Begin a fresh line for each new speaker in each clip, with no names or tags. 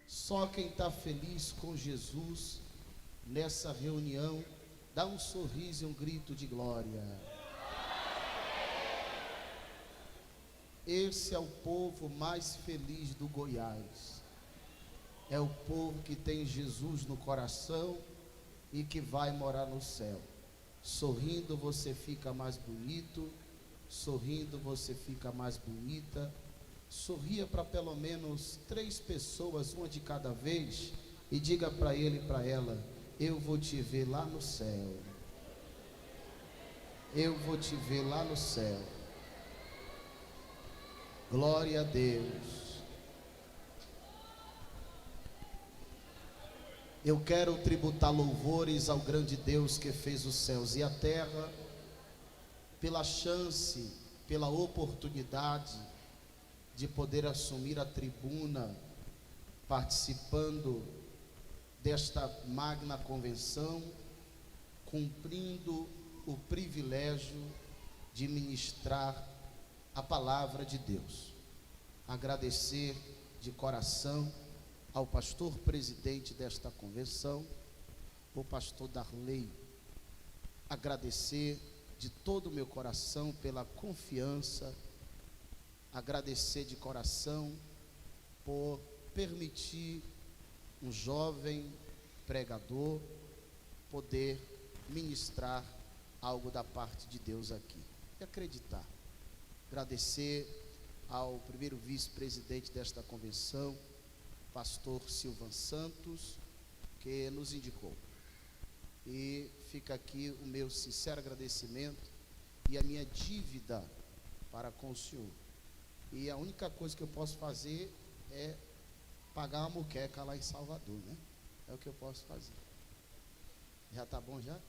Só quem está feliz com Jesus nessa reunião, dá um sorriso e um grito de glória. Esse é o povo mais feliz do Goiás. É o povo que tem Jesus no coração e que vai morar no céu. Sorrindo você fica mais bonito, sorrindo você fica mais bonita. Sorria para pelo menos 3 pessoas, uma de cada vez, e diga para ele e para ela: eu vou te ver lá no céu. Eu vou te ver lá no céu. Glória a Deus. Eu quero tributar louvores ao grande Deus que fez os céus e a terra, pela chance, pela oportunidade de poder assumir a tribuna, participando desta magna convenção, cumprindo o privilégio de ministrar a palavra de Deus. Agradecer de coração ao pastor presidente desta convenção, o pastor Darley. Agradecer de todo o meu coração pela confiança, agradecer de coração por permitir um jovem pregador poder ministrar algo da parte de Deus aqui. E acreditar. Agradecer ao primeiro vice-presidente desta convenção, pastor Silvan Santos, que nos indicou. E fica aqui o meu sincero agradecimento e a minha dívida para com o senhor. E a única coisa que eu posso fazer é pagar uma muqueca lá em Salvador, né? É o que eu posso fazer. Já tá bom já?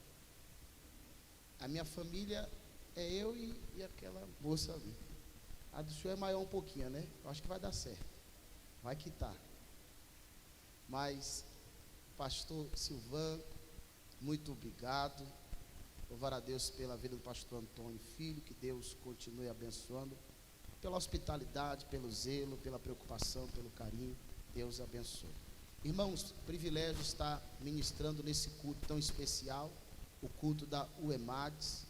A minha família é eu e aquela moça ali. A do senhor é maior um pouquinho, né? Eu acho que vai dar certo. Vai quitar. Mas, pastor Silvan, muito obrigado. Louvar a Deus pela vida do pastor Antônio Filho, que Deus continue abençoando, pela hospitalidade, pelo zelo, pela preocupação, pelo carinho. Deus abençoe. Irmãos, privilégio estar ministrando nesse culto tão especial, o culto da UEMADS,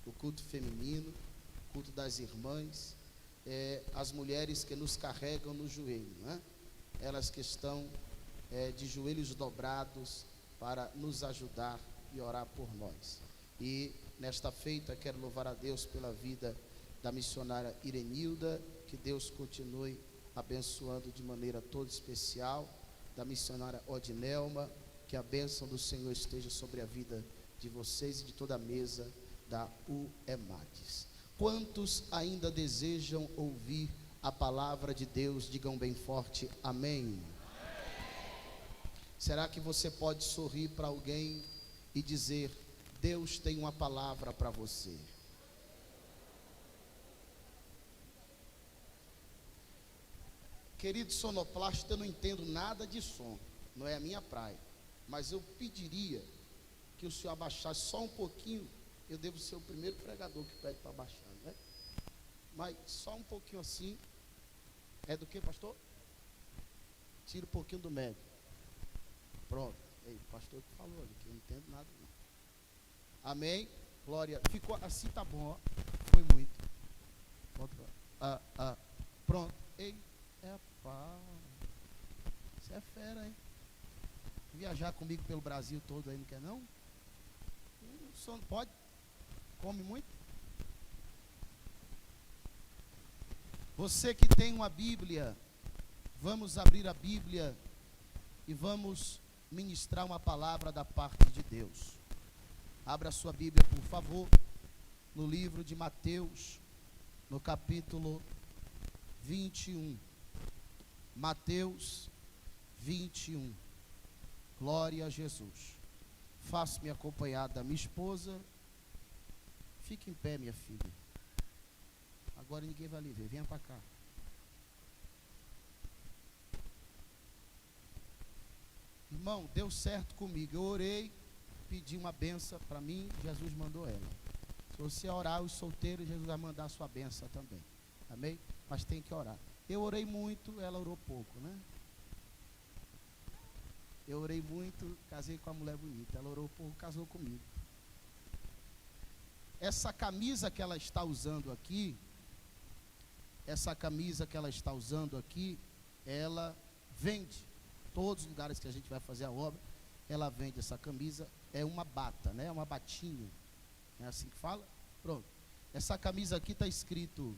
o culto feminino, o culto das irmãs, as mulheres que nos carregam no joelho, né? Elas que estão de joelhos dobrados para nos ajudar e orar por nós. E nesta feita quero louvar a Deus pela vida da missionária Irenilda, que Deus continue abençoando de maneira toda especial, da missionária Odinelma, que a bênção do Senhor esteja sobre a vida de vocês e de toda a mesa da UEMADS. Quantos ainda desejam ouvir a palavra de Deus? Digam bem forte, amém. Será que você pode sorrir para alguém e dizer: Deus tem uma palavra para você? Querido sonoplasta, eu não entendo nada de som, não é a minha praia, mas eu pediria que o senhor abaixasse só um pouquinho. Eu devo ser o primeiro pregador que pede para abaixar, né? Mas só um pouquinho assim. É do que, pastor? Tira um pouquinho do médio. Pronto. Ei, o pastor que falou ali, que eu não entendo nada não. Amém? Glória. Ficou assim, tá bom, ó. Foi muito. Pronto. Ei, pá. Você é fera, hein? Viajar comigo pelo Brasil todo aí, não quer não? Só não pode? Come muito? Você que tem uma Bíblia, vamos abrir a Bíblia e vamos ministrar uma palavra da parte de Deus. Abra a sua Bíblia, por favor, no livro de Mateus, no capítulo 21. Mateus 21. Glória a Jesus. Faço-me acompanhar da minha esposa. Fique em pé, minha filha. Agora ninguém vai lhe ver. Venha para cá. Irmão, deu certo comigo. Eu orei, pedi uma benção para mim. Jesus mandou ela. Se você orar, os solteiros, Jesus vai mandar a sua benção também. Amém? Mas tem que orar. Eu orei muito, ela orou pouco, né? Eu orei muito, casei com a mulher bonita. Ela orou pouco, casou comigo. Essa camisa que ela está usando aqui, ela vende. Todos os lugares que a gente vai fazer a obra, ela vende essa camisa. É uma bata, né? É uma batinha. Não é assim que fala? Pronto. Essa camisa aqui está escrito: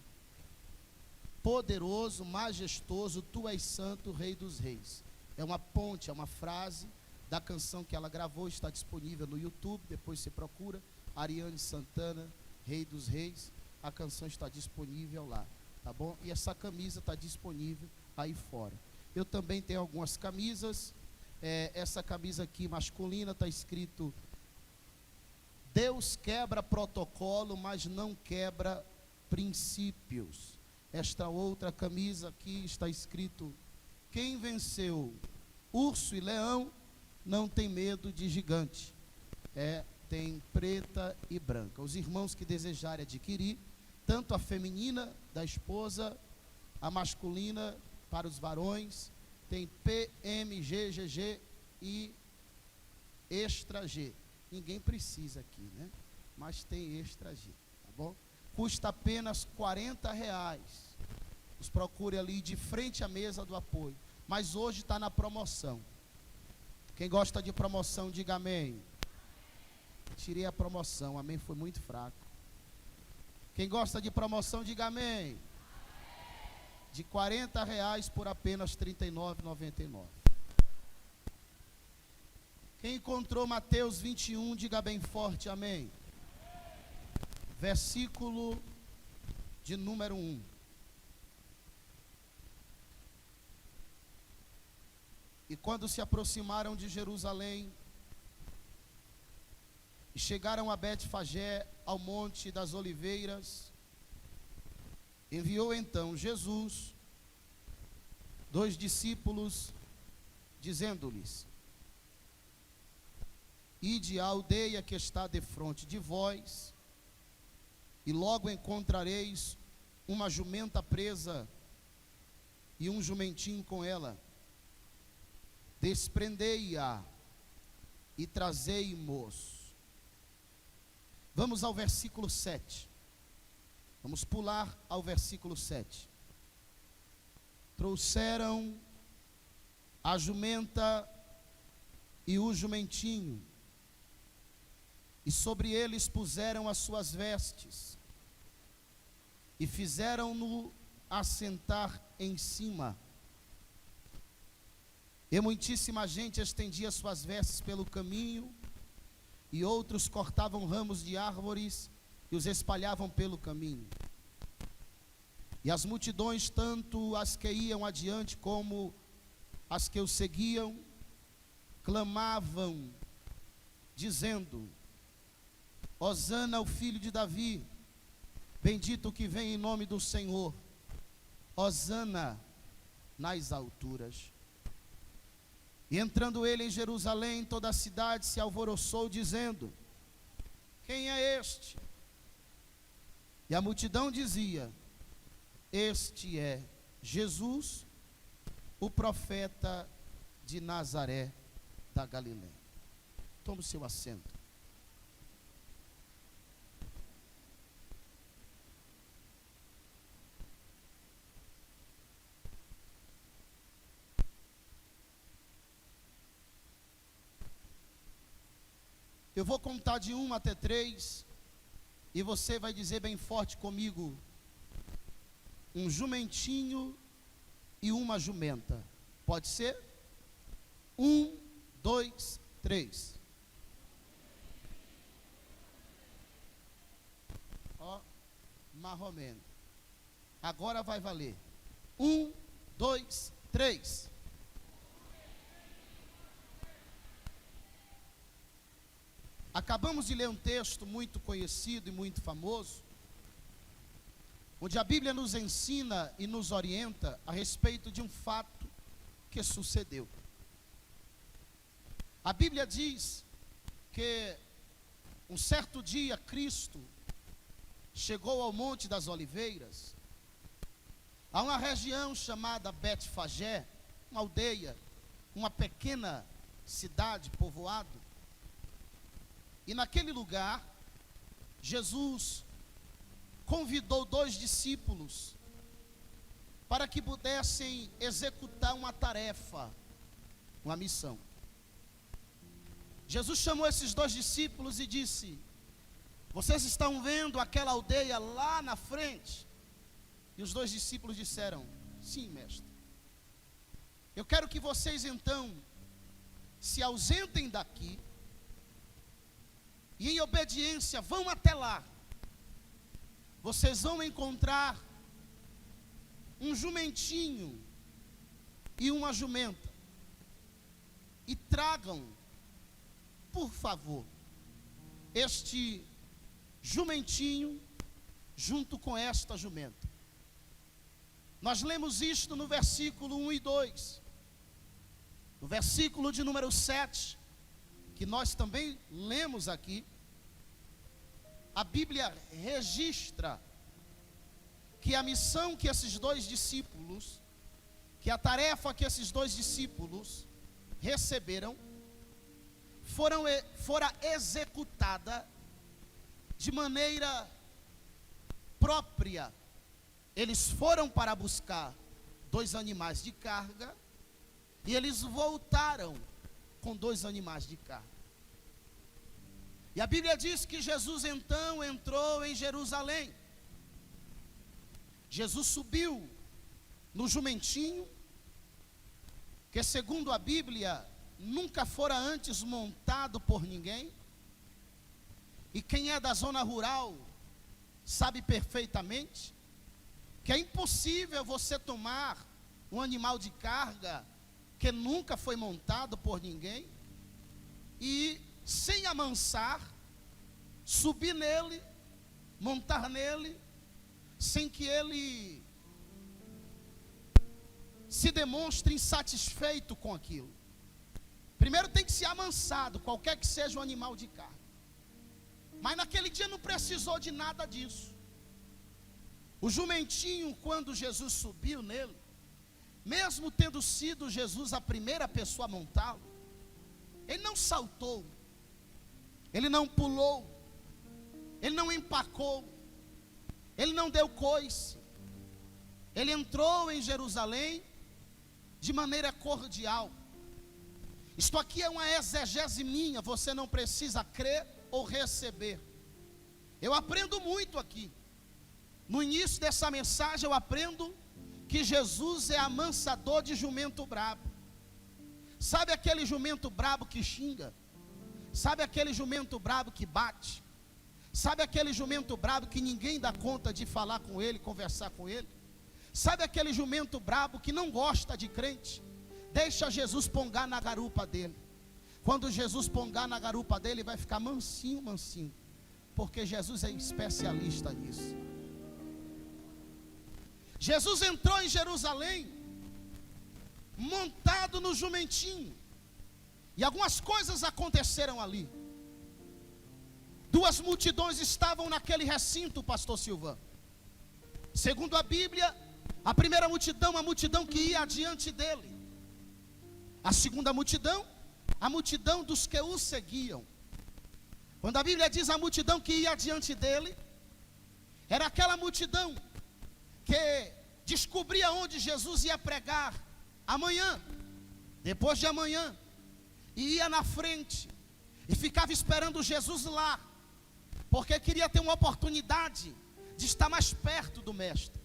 poderoso, majestoso, tu és santo, Rei dos Reis. É uma ponte, é uma frase da canção que ela gravou, está disponível no YouTube, depois você procura, Ariane Santana, Rei dos Reis, a canção está disponível lá, tá bom? E essa camisa está disponível aí fora. Eu também tenho algumas camisas, essa camisa aqui masculina está escrito: Deus quebra protocolo, mas não quebra princípios. Esta outra camisa aqui está escrito: quem venceu urso e leão não tem medo de gigante. Tem preta e branca. Os irmãos que desejarem adquirir, tanto a feminina da esposa, a masculina para os varões, tem PMG, GG e Extra G. Ninguém precisa aqui, né? Mas tem Extra G, tá bom? Custa apenas R$40. Nos procure ali de frente à mesa do apoio. Mas hoje está na promoção. Quem gosta de promoção, diga amém. Tirei a promoção, amém, foi muito fraco. Quem gosta de promoção, diga amém. De R$40 por apenas R$ 39,99. Quem encontrou Mateus 21, diga bem forte, amém. Versículo de número 1. E quando se aproximaram de Jerusalém e chegaram a Betfagé, ao monte das Oliveiras, enviou então Jesus 2 discípulos, dizendo-lhes: ide à aldeia que está defronte de vós, e logo encontrareis uma jumenta presa e um jumentinho com ela. Desprendei-a e trazei-mos. Vamos ao versículo 7. Vamos pular ao versículo 7. Trouxeram a jumenta e o jumentinho, e sobre eles puseram as suas vestes, e fizeram-no assentar em cima. E muitíssima gente estendia suas vestes pelo caminho, e outros cortavam ramos de árvores e os espalhavam pelo caminho. E as multidões, tanto as que iam adiante como as que o seguiam, clamavam, dizendo: Hosana ao filho de Davi, bendito o que vem em nome do Senhor, Hosana nas alturas. E entrando ele em Jerusalém, toda a cidade se alvoroçou, dizendo: quem é este? E a multidão dizia: este é Jesus, o profeta de Nazaré da Galileia. Tome o seu assento. Eu vou contar de 1 até 3, e você vai dizer bem forte comigo: um jumentinho e uma jumenta. Pode ser? 1, 2, 3. Ó, marromeno. Agora vai valer. 1, 2, 3. Acabamos de ler um texto muito conhecido e muito famoso, onde a Bíblia nos ensina e nos orienta a respeito de um fato que sucedeu. A Bíblia diz que um certo dia Cristo chegou ao Monte das Oliveiras, Há uma região chamada Betfagé, uma aldeia, uma pequena cidade, povoado. E naquele lugar, Jesus convidou 2 discípulos para que pudessem executar uma tarefa, uma missão. Jesus chamou esses 2 discípulos e disse: vocês estão vendo aquela aldeia lá na frente? E os 2 discípulos disseram: sim, mestre. Eu quero que vocês então se ausentem daqui e em obediência vão até lá. Vocês vão encontrar um jumentinho e uma jumenta, e tragam, por favor, este jumentinho junto com esta jumenta. Nós lemos isto no versículo 1 e 2. No versículo de número 7, que nós também lemos aqui, a Bíblia registra que a missão que esses 2 discípulos, que a tarefa que esses 2 discípulos receberam, fora executada de maneira própria. Eles foram para buscar 2 animais de carga e eles voltaram com 2 animais de carga. E a Bíblia diz que Jesus então entrou em Jerusalém. Jesus subiu no jumentinho, que segundo a Bíblia nunca fora antes montado por ninguém. E quem é da zona rural sabe perfeitamente que é impossível você tomar um animal de carga que nunca foi montado por ninguém e sem amansar, subir nele, montar nele, sem que ele se demonstre insatisfeito com aquilo. Primeiro tem que ser amansado, qualquer que seja o animal de carga. Mas naquele dia não precisou de nada disso. O jumentinho, quando Jesus subiu nele, mesmo tendo sido Jesus a primeira pessoa a montá-lo, ele não saltou, ele não pulou, ele não empacou, ele não deu coice. Ele entrou em Jerusalém de maneira cordial. Isto aqui é uma exegese minha, você não precisa crer ou receber. Eu aprendo muito aqui. No início dessa mensagem eu aprendo que Jesus é amansador de jumento brabo. Sabe aquele jumento brabo que xinga? Sabe aquele jumento brabo que bate? Sabe aquele jumento brabo que ninguém dá conta de falar com ele, conversar com ele? Sabe aquele jumento brabo que não gosta de crente? Deixa Jesus pongar na garupa dele. Quando Jesus pongar na garupa dele, vai ficar mansinho, mansinho. Porque Jesus é especialista nisso. Jesus entrou em Jerusalém montado no jumentinho. E algumas coisas aconteceram ali. 2 multidões estavam naquele recinto, pastor Silva. Segundo a Bíblia, a primeira multidão, a multidão que ia adiante dele. A segunda multidão, a multidão dos que o seguiam. Quando a Bíblia diz a multidão que ia adiante dele, era aquela multidão que descobria onde Jesus ia pregar amanhã, depois de amanhã, e ia na frente, e ficava esperando Jesus lá, porque queria ter uma oportunidade de estar mais perto do mestre.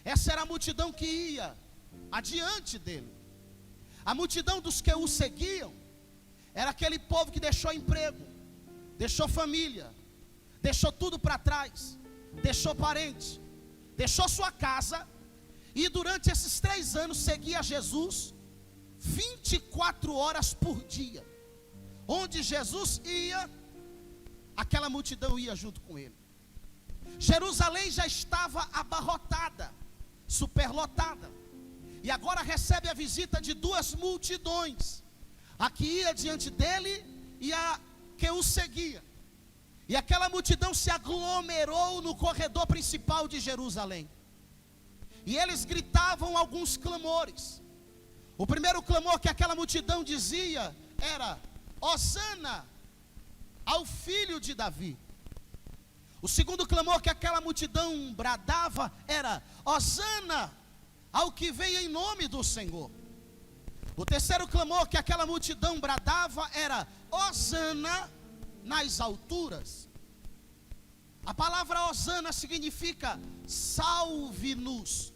Essa era a multidão que ia adiante dele. A multidão dos que o seguiam era aquele povo que deixou emprego, deixou família, deixou tudo para trás, deixou parente, deixou sua casa, e durante esses 3 anos seguia Jesus 24 horas por dia. Onde Jesus ia, aquela multidão ia junto com ele. Jerusalém já estava abarrotada, superlotada, e agora recebe a visita de 2 multidões, a que ia diante dele e a que o seguia. E aquela multidão se aglomerou no corredor principal de Jerusalém. e eles gritavam alguns clamores. O primeiro clamor que aquela multidão dizia era: Hosana ao filho de Davi. O segundo clamor que aquela multidão bradava era: Hosana ao que vem em nome do Senhor. O terceiro clamor que aquela multidão bradava era: Hosana nas alturas. A palavra Hosana significa salve-nos.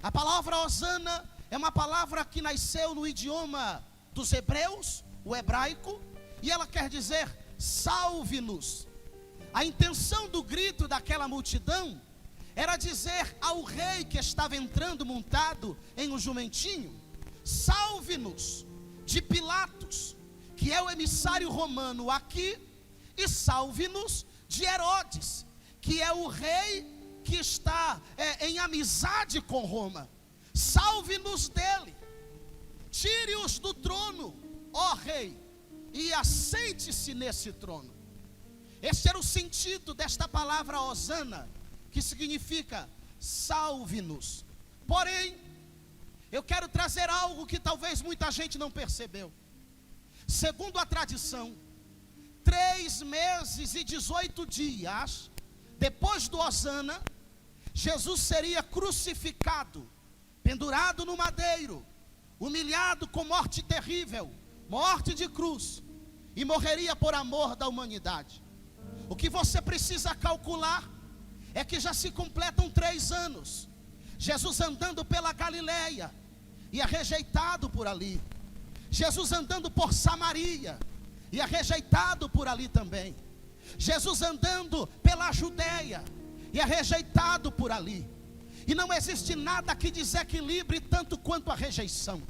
A palavra Hosana é uma palavra que nasceu no idioma dos hebreus, o hebraico, e ela quer dizer salve-nos. A intenção do grito daquela multidão era dizer ao rei que estava entrando montado em um jumentinho: salve-nos de Pilatos, que é o emissário romano aqui, e salve-nos de Herodes, que é o rei que está em amizade com Roma. Salve-nos dele, tire-os do trono, ó rei, e assente-se nesse trono. Esse era o sentido desta palavra Hosana, que significa salve-nos. Porém, eu quero trazer algo que talvez muita gente não percebeu. Segundo a tradição, 3 meses e 18 dias depois do Hosana, Jesus seria crucificado, pendurado no madeiro, humilhado com morte terrível, morte de cruz, e morreria por amor da humanidade. O que você precisa calcular é que já se completam 3 anos, Jesus andando pela Galileia, e é rejeitado por ali. Jesus andando por Samaria, e é rejeitado por ali também. Jesus andando pela Judeia, e é rejeitado por ali. E não existe nada que desequilibre tanto quanto a rejeição.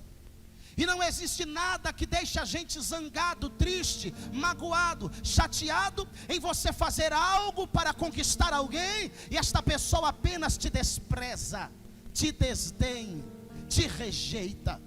E não existe nada que deixe a gente zangado, triste, magoado, chateado, em você fazer algo para conquistar alguém, e esta pessoa apenas te despreza, te desdenha, te rejeita.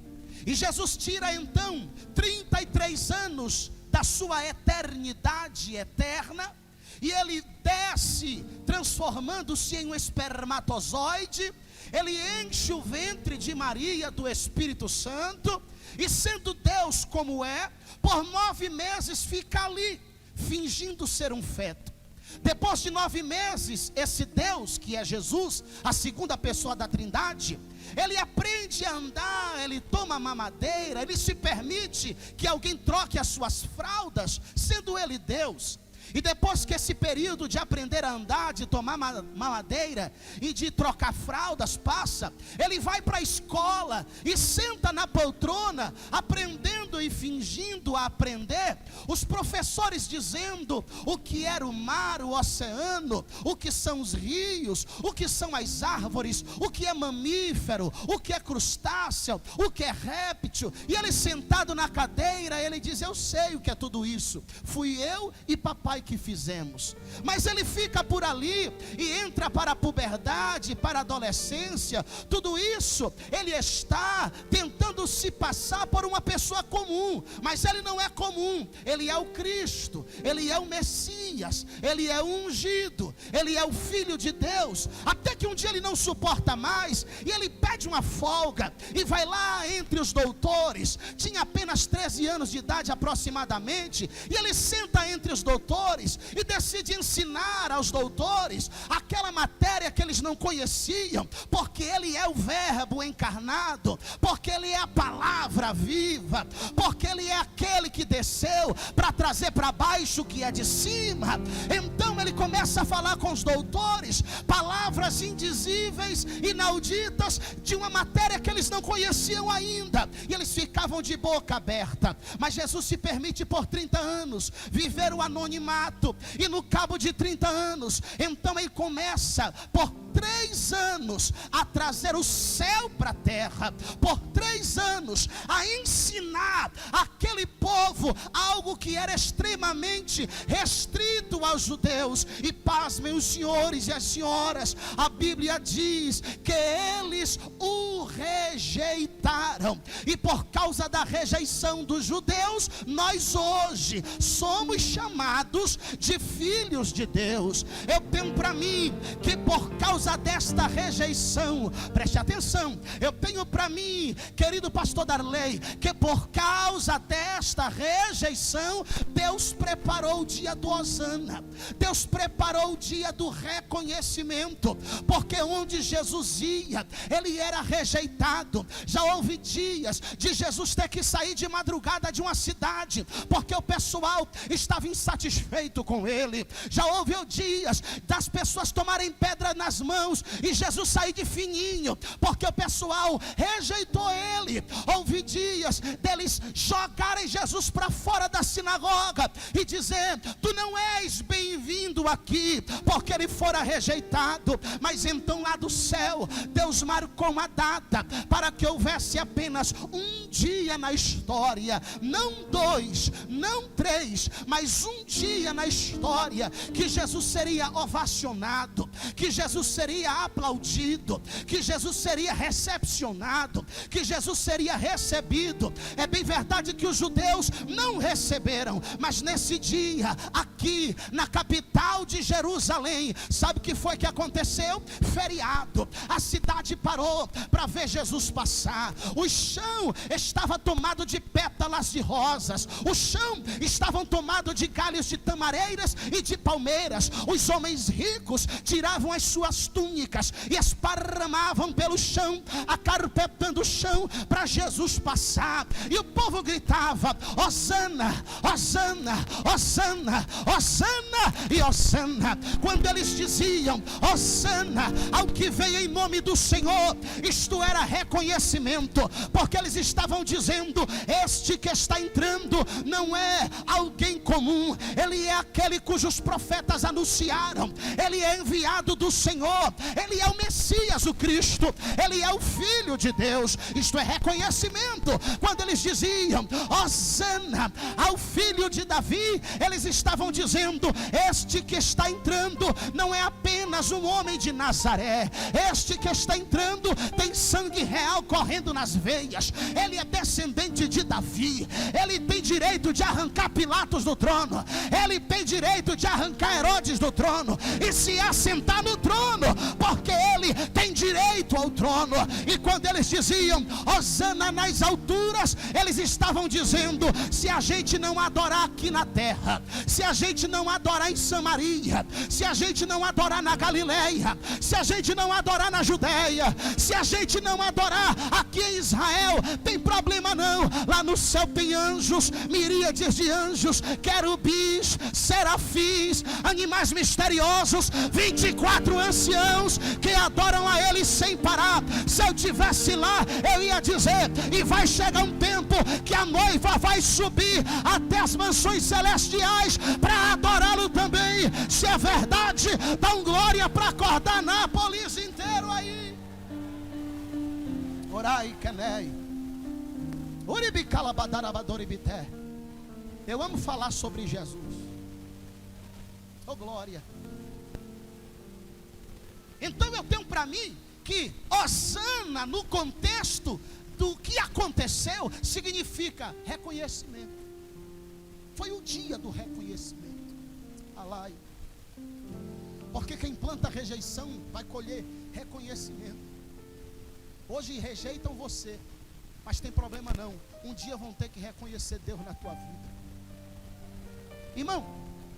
E Jesus tira então 33 anos da sua eternidade eterna, e ele desce transformando-se em um espermatozoide. Ele enche o ventre de Maria do Espírito Santo, e sendo Deus como é, por 9 meses fica ali, fingindo ser um feto. Depois de 9 meses, esse Deus que é Jesus, a segunda pessoa da Trindade, ele aprende a andar, ele toma mamadeira, ele se permite que alguém troque as suas fraldas, sendo ele Deus. E depois que esse período de aprender a andar, de tomar mamadeira e de trocar fraldas passa, ele vai para a escola e senta na poltrona, aprendendo e fingindo a aprender. Os professores dizendo o que era o mar, o oceano, o que são os rios, o que são as árvores, o que é mamífero, o que é crustáceo, o que é réptil. E ele sentado na cadeira, ele diz: eu sei o que é tudo isso, fui eu e papai que fizemos. Mas ele fica por ali e entra para a puberdade, para a adolescência. Tudo isso ele está tentando se passar por uma pessoa comum, mas ele não é comum. Ele é o Cristo, ele é o Messias, ele é o ungido, ele é o Filho de Deus. Até que um dia ele não suporta mais e ele pede uma folga e vai lá entre os doutores. Tinha apenas 13 anos de idade aproximadamente, e ele senta entre os doutores e decide ensinar aos doutores aquela matéria que eles não conheciam, porque ele é o Verbo encarnado, porque ele é a palavra viva, porque ele é aquele que desceu para trazer para baixo o que é de cima. Então ele começa a falar com os doutores palavras indizíveis, inauditas, de uma matéria que eles não conheciam ainda, e eles ficavam de boca aberta. Mas Jesus se permite por 30 anos viver o anonimato, e no cabo de 30 anos, então ele começa por 3 anos a trazer o céu para a terra, por 3 anos a ensinar aquele povo algo que era extremamente restrito aos judeus. E pasmem os senhores e as senhoras, a Bíblia diz que eles o rejeitaram, e por causa causa da rejeição dos judeus, nós hoje somos chamados de filhos de Deus. Eu tenho para mim que por causa desta rejeição, preste atenção, eu tenho para mim, querido pastor Darley, que por causa desta rejeição, Deus preparou o dia do Hosana, Deus preparou o dia do reconhecimento, porque onde Jesus ia, ele era rejeitado. Já houve dias de Jesus ter que sair de madrugada de uma cidade, porque o pessoal estava insatisfeito com ele. Já houve dias das pessoas tomarem pedra nas mãos e Jesus sair de fininho, porque o pessoal rejeitou ele. Houve dias deles jogarem Jesus para fora da sinagoga e dizer: tu não és bem-vindo aqui, porque ele fora rejeitado. Mas então lá do céu, Deus marcou uma data para que houvesse apenas um dia na história, não 2, não 3, mas um dia na história, que Jesus seria ovacionado, que Jesus seria aplaudido, que Jesus seria recepcionado, que Jesus seria recebido. É bem verdade que os judeus não receberam, mas nesse dia, aqui na capital de Jerusalém, sabe o que foi que aconteceu? Feriado. A cidade parou para ver Jesus passar. O chão estava tomado de pétalas de rosas, o chão estava tomado de galhos de tamareiras e de palmeiras. Os homens ricos tiravam as suas túnicas e esparramavam pelo chão, acarpetando o chão para Jesus passar. E o povo gritava: Hosana, Hosana, Hosana, Hosana e Hosana. Quando eles diziam Hosana ao que veio em nome do Senhor, isto era reconhecimento, porque eles estavam dizendo: este que está entrando não é alguém comum, ele é aquele cujos profetas anunciaram, ele é enviado do Senhor, ele é o Messias, o Cristo, ele é o Filho de Deus. Isto é reconhecimento. Quando eles diziam Hosana ao filho de Davi, eles estavam dizendo: este que está entrando não é apenas um homem de Nazaré, este que está entrando tem sangue real correndo nas veias, ele é descendente de Davi, ele tem direito de arrancar Pilatos do trono, ele tem direito de arrancar Herodes do trono e se assentar no trono, porque ele tem direito ao trono. E quando eles diziam Hosana nas alturas, eles estavam dizendo: se a gente não adorar aqui na terra, se a gente não adorar em Samaria, se a gente não adorar na Galileia, se a gente não adorar na Judeia, se a gente não adorar aqui em Israel, tem problema não. Lá no céu tem anjos, miríades de anjos, querubins, serafins, animais misteriosos, 24 anciãos que adoram a ele sem parar. Se eu tivesse lá, eu ia dizer: e vai chegar um tempo que a noiva vai subir até as mansões celestiais para adorá-lo também. Se é verdade, dá um glória para acordar Nápoles inteiro aí. Orai canei. Eu amo falar sobre Jesus. Oh glória. Então eu tenho para mim que Hosana, no contexto do que aconteceu, significa reconhecimento. Foi o dia do reconhecimento. Alai. Porque quem planta rejeição vai colher reconhecimento. Hoje rejeitam você, mas tem problema não. Um dia vão ter que reconhecer Deus na tua vida. Irmão,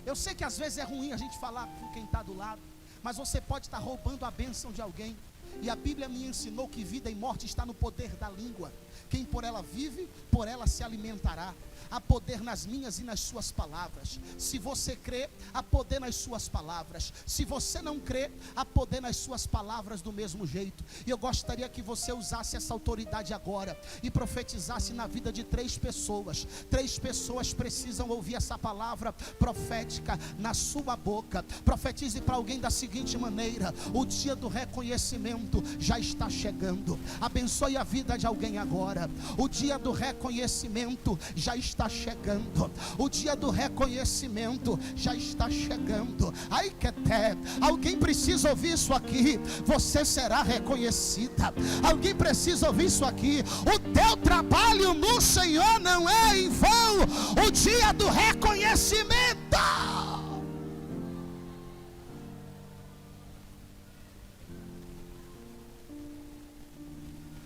eu sei que às vezes é ruim a gente falar com quem está do lado, mas você pode estar roubando a bênção de alguém. E a Bíblia me ensinou que vida e morte está no poder da língua. Quem por ela vive, por ela se alimentará. Há poder nas minhas e nas suas palavras. Se você crê, há poder nas suas palavras. Se você não crê, há poder nas suas palavras do mesmo jeito. E eu gostaria que você usasse essa autoridade agora e profetizasse na vida de 3 pessoas. 3 pessoas precisam ouvir essa palavra profética na sua boca. Profetize para alguém da seguinte maneira: o dia do reconhecimento reconhecimento já está chegando. Abençoe a vida de alguém agora. O dia do reconhecimento já está chegando. O dia do reconhecimento já está chegando. Ai que até alguém precisa ouvir isso aqui. Você será reconhecida. Alguém precisa ouvir isso aqui. O teu trabalho no Senhor não é em vão. O dia do reconhecimento.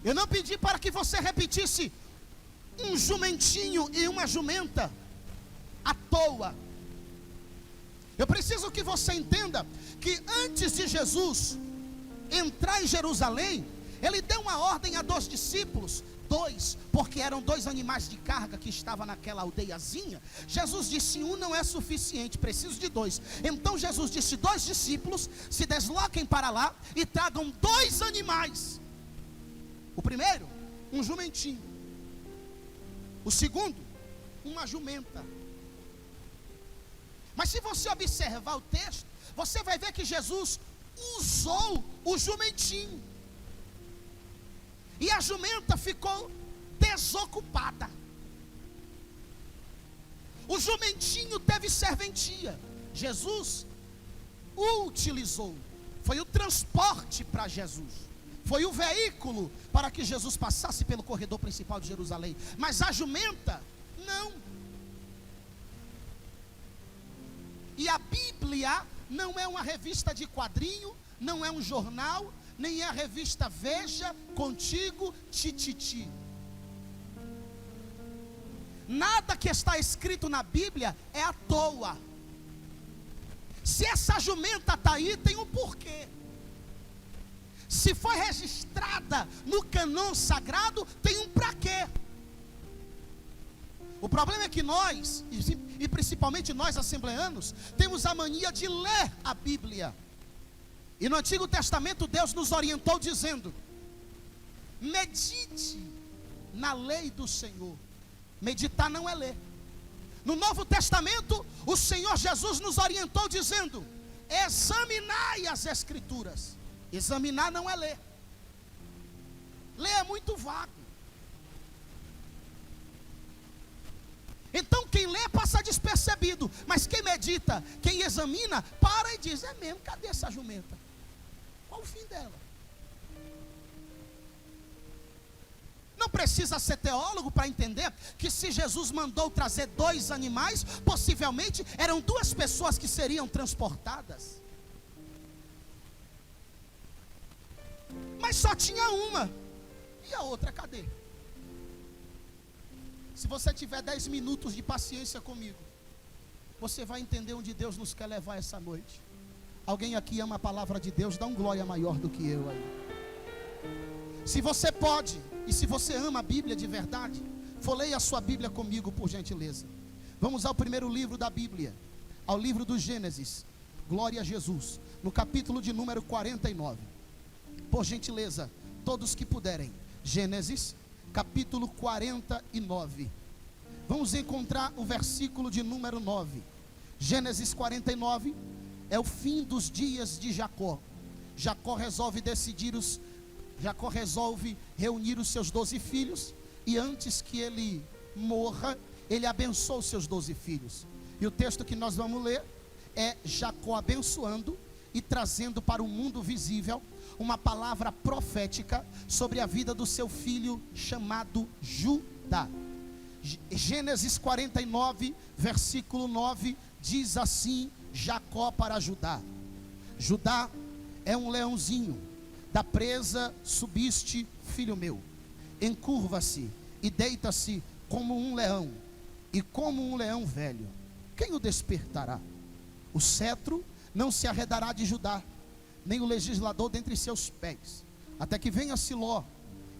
Eu não pedi para que você repetisse um jumentinho e uma jumenta à toa. Eu preciso que você entenda que antes de Jesus entrar em Jerusalém, ele deu uma ordem a 2 discípulos, porque eram 2 animais de carga que estavam naquela aldeiazinha. Jesus disse: um não é suficiente, preciso de 2. Então Jesus disse: 2 discípulos se desloquem para lá e tragam 2 animais. O primeiro, um jumentinho. O segundo, uma jumenta. Mas se você observar o texto, você vai ver que Jesus usou o jumentinho. E a jumenta ficou desocupada. O jumentinho teve serventia. Jesus o utilizou. Foi o transporte para Jesus. Foi o veículo para que Jesus passasse pelo corredor principal de Jerusalém. Mas a jumenta, não. E a Bíblia não é uma revista de quadrinho, não é um jornal, nem é a revista Veja, Contigo, Tititi. Nada que está escrito na Bíblia é à toa. Se essa jumenta está aí, tem um porquê. Se foi registrada no cânon sagrado, tem um para quê. O problema é que nós, e principalmente nós assembleanos, temos a mania de ler a Bíblia. E no Antigo Testamento Deus nos orientou dizendo: medite na lei do Senhor. Meditar não é ler. No Novo Testamento o Senhor Jesus nos orientou dizendo: examinai as Escrituras. Examinar não é ler. Ler é muito vago. Então quem lê passa despercebido, mas quem medita, quem examina, para e diz: é mesmo, cadê essa jumenta? Qual o fim dela? Não precisa ser teólogo para entender que se Jesus mandou trazer 2 animais, possivelmente eram 2 pessoas que seriam transportadas. Mas só tinha uma. E a outra cadê? Se você tiver 10 minutos de paciência comigo, você vai entender onde Deus nos quer levar essa noite. Alguém aqui ama a palavra de Deus? Dá um glória maior do que eu aí. Se você pode, e se você ama a Bíblia de verdade, folheie a sua Bíblia comigo, por gentileza. Vamos ao primeiro livro da Bíblia, ao livro do Gênesis. Glória a Jesus. No capítulo de número 49. Por gentileza, todos que puderem. Gênesis, capítulo 49. Vamos encontrar o versículo de número 9. Gênesis 49 é o fim dos dias de Jacó. Jacó resolve reunir os seus 12 filhos. E antes que ele morra, ele abençoa os seus 12 filhos. E o texto que nós vamos ler é Jacó abençoando e trazendo para o mundo visível uma palavra profética sobre a vida do seu filho chamado Judá. Gênesis 49, versículo 9, diz assim Jacó para Judá: Judá é um leãozinho, da presa subiste, filho meu. Encurva-se e deita-se como um leão, e como um leão velho. Quem o despertará? O cetro não se arredará de Judá, nem o legislador dentre seus pés, até que venha Siló,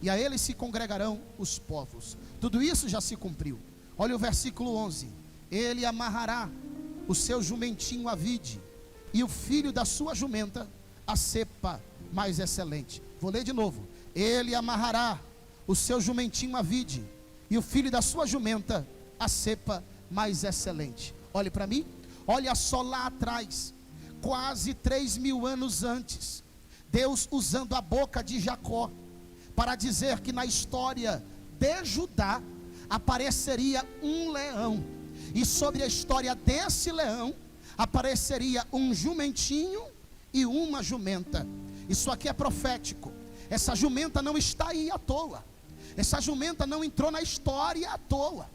e a ele se congregarão os povos. Tudo isso já se cumpriu. Olha o versículo 11: ele amarrará o seu jumentinho à vide, e o filho da sua jumenta a cepa mais excelente. Vou ler de novo: ele amarrará o seu jumentinho à vide, e o filho da sua jumenta a cepa mais excelente. Olhe para mim, olha só lá atrás, quase 3.000 anos antes, Deus usando a boca de Jacó para dizer que na história de Judá apareceria um leão, e sobre a história desse leão apareceria um jumentinho e uma jumenta. Isso aqui é profético. Essa jumenta não está aí à toa. Essa jumenta não entrou na história à toa.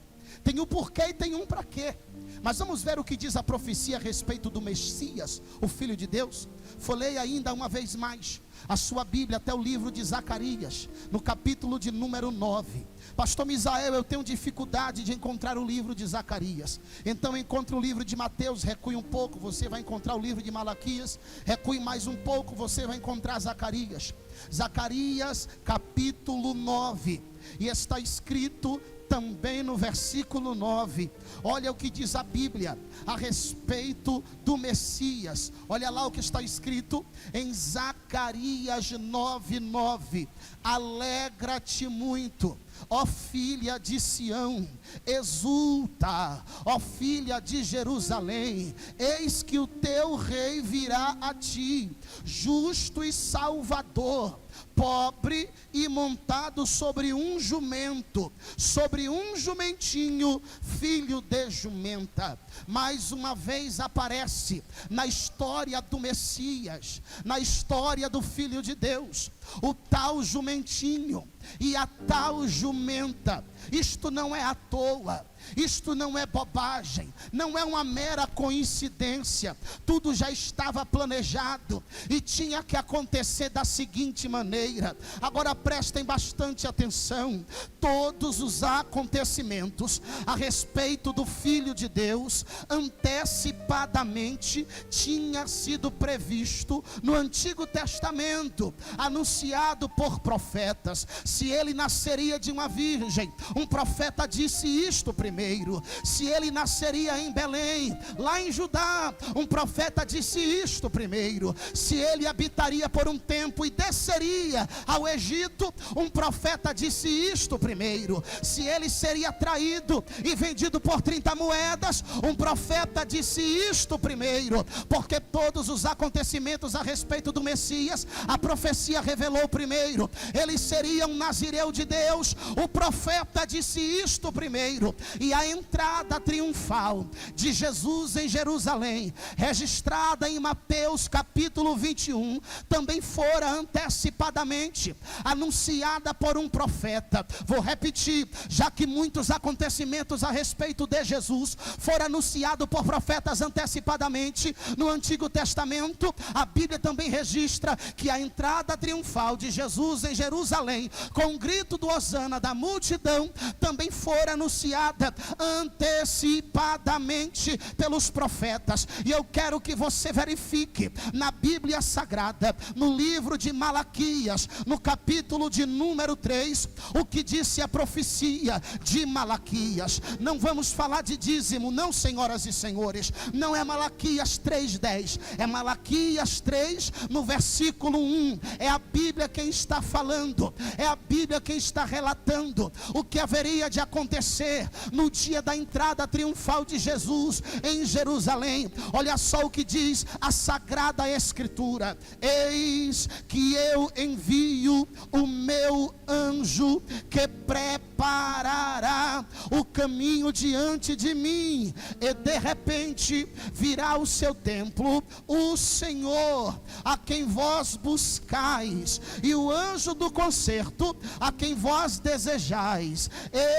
Tem um porquê e tem um para quê. Mas vamos ver o que diz a profecia a respeito do Messias, o Filho de Deus. Folheie ainda uma vez mais a sua Bíblia até o livro de Zacarias, no capítulo de número 9. Pastor Misael, eu tenho dificuldade de encontrar o livro de Zacarias. Então encontre o livro de Mateus, recue um pouco, você vai encontrar o livro de Malaquias. Recue mais um pouco, você vai encontrar Zacarias. Zacarias capítulo 9. E está escrito também no versículo 9, olha o que diz a Bíblia a respeito do Messias. Olha lá o que está escrito em Zacarias 9:9. Alegra-te muito, ó filha de Sião, exulta, ó filha de Jerusalém, eis que o teu rei virá a ti, justo e salvador, pobre e montado sobre um jumento, sobre um jumentinho, filho de jumenta. Mais uma vez aparece na história do Messias, na história do Filho de Deus, o tal jumentinho e a tal jumenta. Isto não é à toa, isto não é bobagem, não é uma mera coincidência. Tudo já estava planejado e tinha que acontecer da seguinte maneira. Agora prestem bastante atenção. Todos os acontecimentos a respeito do Filho de Deus antecipadamente tinha sido previsto no Antigo Testamento, anunciado por profetas. Se ele nasceria de uma virgem, um profeta disse isto primeiro. Se ele nasceria em Belém, lá em Judá, um profeta disse isto primeiro. Se ele habitaria por um tempo e desceria ao Egito, um profeta disse isto primeiro. Se ele seria traído e vendido por 30 moedas, um profeta disse isto primeiro. Porque todos os acontecimentos a respeito do Messias, a profecia revelou primeiro. Ele seria um nazireu de Deus, o profeta disse isto primeiro. E a entrada triunfal de Jesus em Jerusalém, registrada em Mateus capítulo 21, também fora antecipadamente anunciada por um profeta. Vou repetir, já que muitos acontecimentos a respeito de Jesus foram anunciados por profetas antecipadamente no Antigo Testamento, a Bíblia também registra que a entrada triunfal de Jesus em Jerusalém, com o grito do Hosana da multidão, também fora anunciada antecipadamente pelos profetas. E eu quero que você verifique na Bíblia Sagrada, no livro de Malaquias, no capítulo de número 3, o que disse a profecia de Malaquias. Não vamos falar de dízimo, não, senhoras e senhores. Não é Malaquias 3:10, é Malaquias 3 no versículo 1. É a Bíblia quem está falando, é a Bíblia quem está relatando o que haveria de acontecer no dia da entrada triunfal de Jesus em Jerusalém. Olha só o que diz a Sagrada Escritura: eis que eu envio o meu anjo que preparará o caminho diante de mim, e de repente virá ao seu templo o Senhor a quem vós buscais, e o anjo do concerto a quem vós desejais.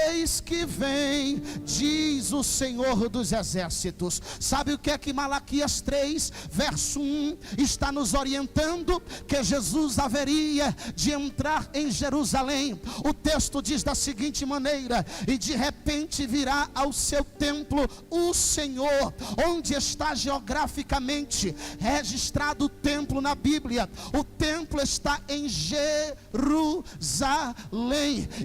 Eis que vem, diz o Senhor dos exércitos. Sabe o que é que Malaquias 3 verso 1 está nos orientando? Que Jesus haveria de entrar em Jerusalém. O texto diz da seguinte maneira: e de repente virá ao seu templo o Senhor. Onde está geograficamente registrado o templo na Bíblia? O templo está em Jerusalém.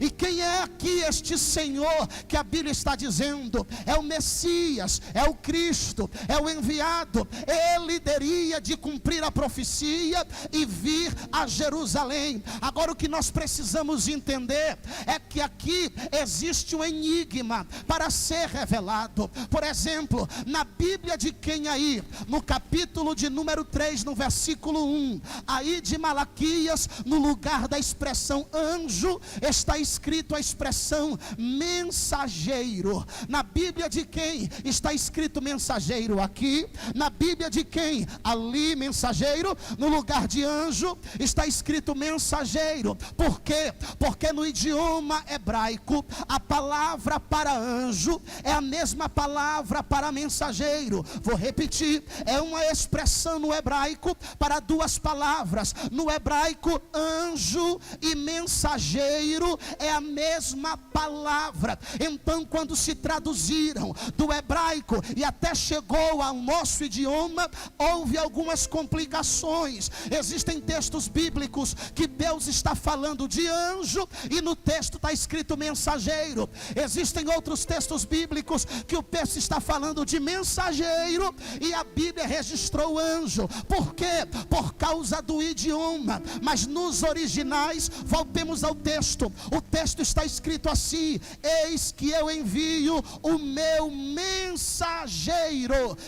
E quem é aqui este Senhor que a Bíblia está dizendo? É o Messias, é o Cristo, é o enviado. Ele teria de cumprir a profecia e vir a Jerusalém. Agora o que nós precisamos entender é que aqui aqui existe um enigma para ser revelado. Por exemplo, na Bíblia de quem aí? No capítulo de número 3, no versículo 1, aí de Malaquias, no lugar da expressão anjo, está escrito a expressão mensageiro. Na Bíblia de quem está escrito mensageiro aqui? Na Bíblia de quem? Ali mensageiro, no lugar de anjo está escrito mensageiro. Por quê? Porque no idioma hebraico a palavra para anjo é a mesma palavra para mensageiro. Vou repetir, é uma expressão no hebraico para duas palavras. No hebraico, anjo e mensageiro é a mesma palavra. Então, quando se traduziram do hebraico e até chegou ao nosso idioma, houve algumas complicações. Existem textos bíblicos que Deus está falando de anjo e no texto está escrito mensageiro. Existem outros textos bíblicos que o texto está falando de mensageiro e a Bíblia registrou anjo. Por quê? Por causa do idioma. Mas nos originais, voltemos ao texto. O texto está escrito assim: eis que eu envio o meu mensageiro,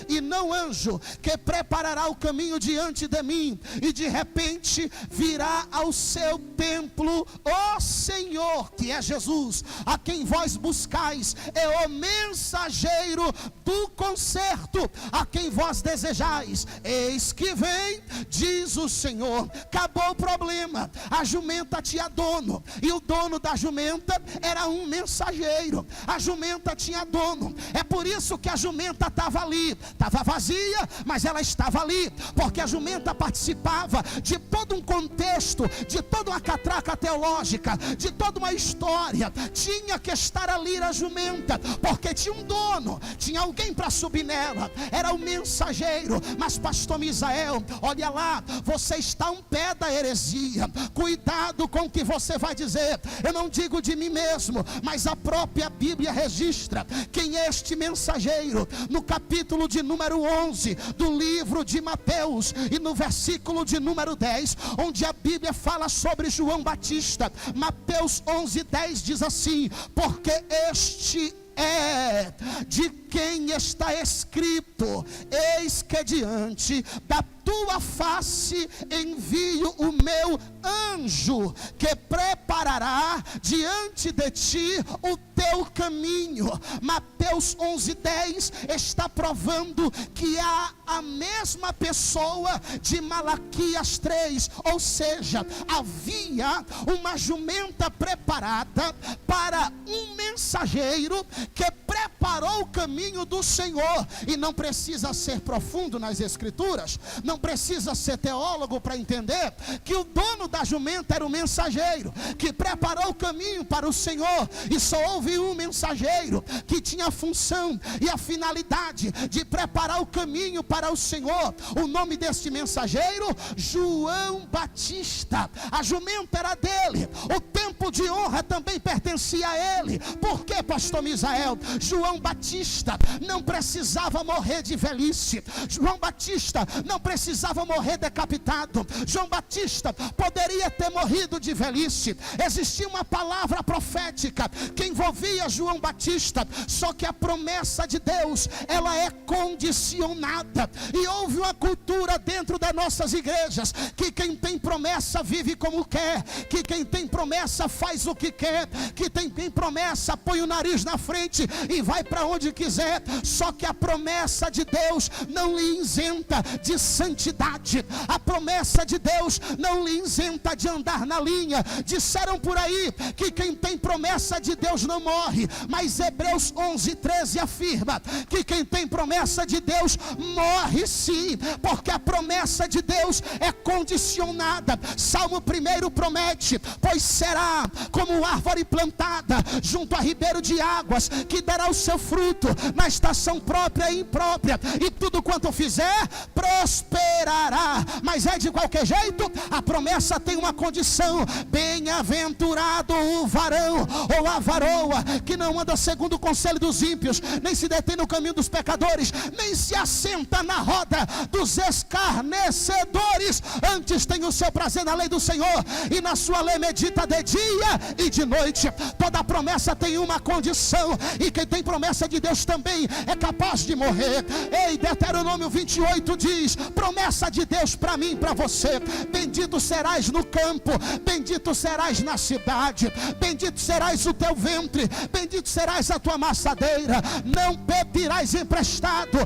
e não anjo, que preparará o caminho diante de mim, e de repente virá ao seu templo o Senhor, que é Jesus, a quem vós buscais, é o mensageiro do concerto, a quem vós desejais. Eis que vem, diz o Senhor. Acabou o problema. A jumenta tinha dono, e o dono da jumenta era um mensageiro. A jumenta tinha dono. É por isso que a jumenta estava ali, estava vazia, mas ela estava ali, porque a jumenta participava de todo um contexto, de toda uma catraca teológica, de toda uma história. Tinha que estar ali a jumenta, porque tinha um dono, tinha alguém para subir nela, era o mensageiro. Mas pastor Misael, olha lá, você está a um pé da heresia. Cuidado com o que você vai dizer. Eu não digo de mim mesmo, mas a própria Bíblia registra quem é este mensageiro. No capítulo de número 11 do livro de Mateus, e no versículo de número 10, onde a Bíblia fala sobre João Batista. Mateus 11:10 diz assim: porque este é de quem está escrito: eis que diante da tua face envio o meu anjo, que preparará diante de ti o teu caminho. Mateus 11:10 está provando que há a mesma pessoa de Malaquias 3, ou seja, havia uma jumenta preparada para um mensageiro que preparou o caminho do Senhor. E não precisa ser profundo nas escrituras, não precisa ser teólogo para entender que o dono da jumenta era o mensageiro que preparou o caminho para o Senhor. E só houve um mensageiro que tinha a função e a finalidade de preparar o caminho para o Senhor. O nome deste mensageiro, João Batista. A jumenta era dele, o tempo de honra também pertencia a ele. Por que, pastor Misael? João Batista não precisava morrer de velhice. João Batista não precisava morrer decapitado. João Batista poderia ter morrido de velhice. Existia uma palavra profética que envolvia João Batista, só que a promessa de Deus, ela é condicionada. E houve uma cultura dentro das nossas igrejas que quem tem promessa vive como quer, que quem tem promessa faz o que quer, que quem tem promessa põe o nariz na frente e vai para onde quiser. Só que a promessa de Deus não lhe isenta de santidade. A promessa de Deus não lhe isenta de andar na linha. Disseram por aí que quem tem promessa de Deus não morre, mas Hebreus 11:13 afirma que quem tem promessa de Deus morre sim, porque a promessa de Deus é condicionada. Salmo 1 promete: pois será como árvore plantada junto a ribeiro de águas, que dará o seu fruto na estação própria e imprópria, e tudo quanto fizer prosperará. prosperará. Mas é de qualquer jeito, a promessa tem uma condição: bem-aventurado o varão ou a varoa que não anda segundo o conselho dos ímpios, nem se detém no caminho dos pecadores, nem se assenta na roda dos escarnecedores. Antes tem o seu prazer na lei do Senhor, e na sua lei medita de dia e de noite. Toda promessa tem uma condição, e quem tem promessa de Deus também é capaz de morrer. Ei, Deuteronômio 28 diz: promessa de Deus para mim e para você: bendito serás no campo, bendito serás na cidade, bendito serás o teu ventre, bendito serás a tua amassadeira. Não pedirás emprestado,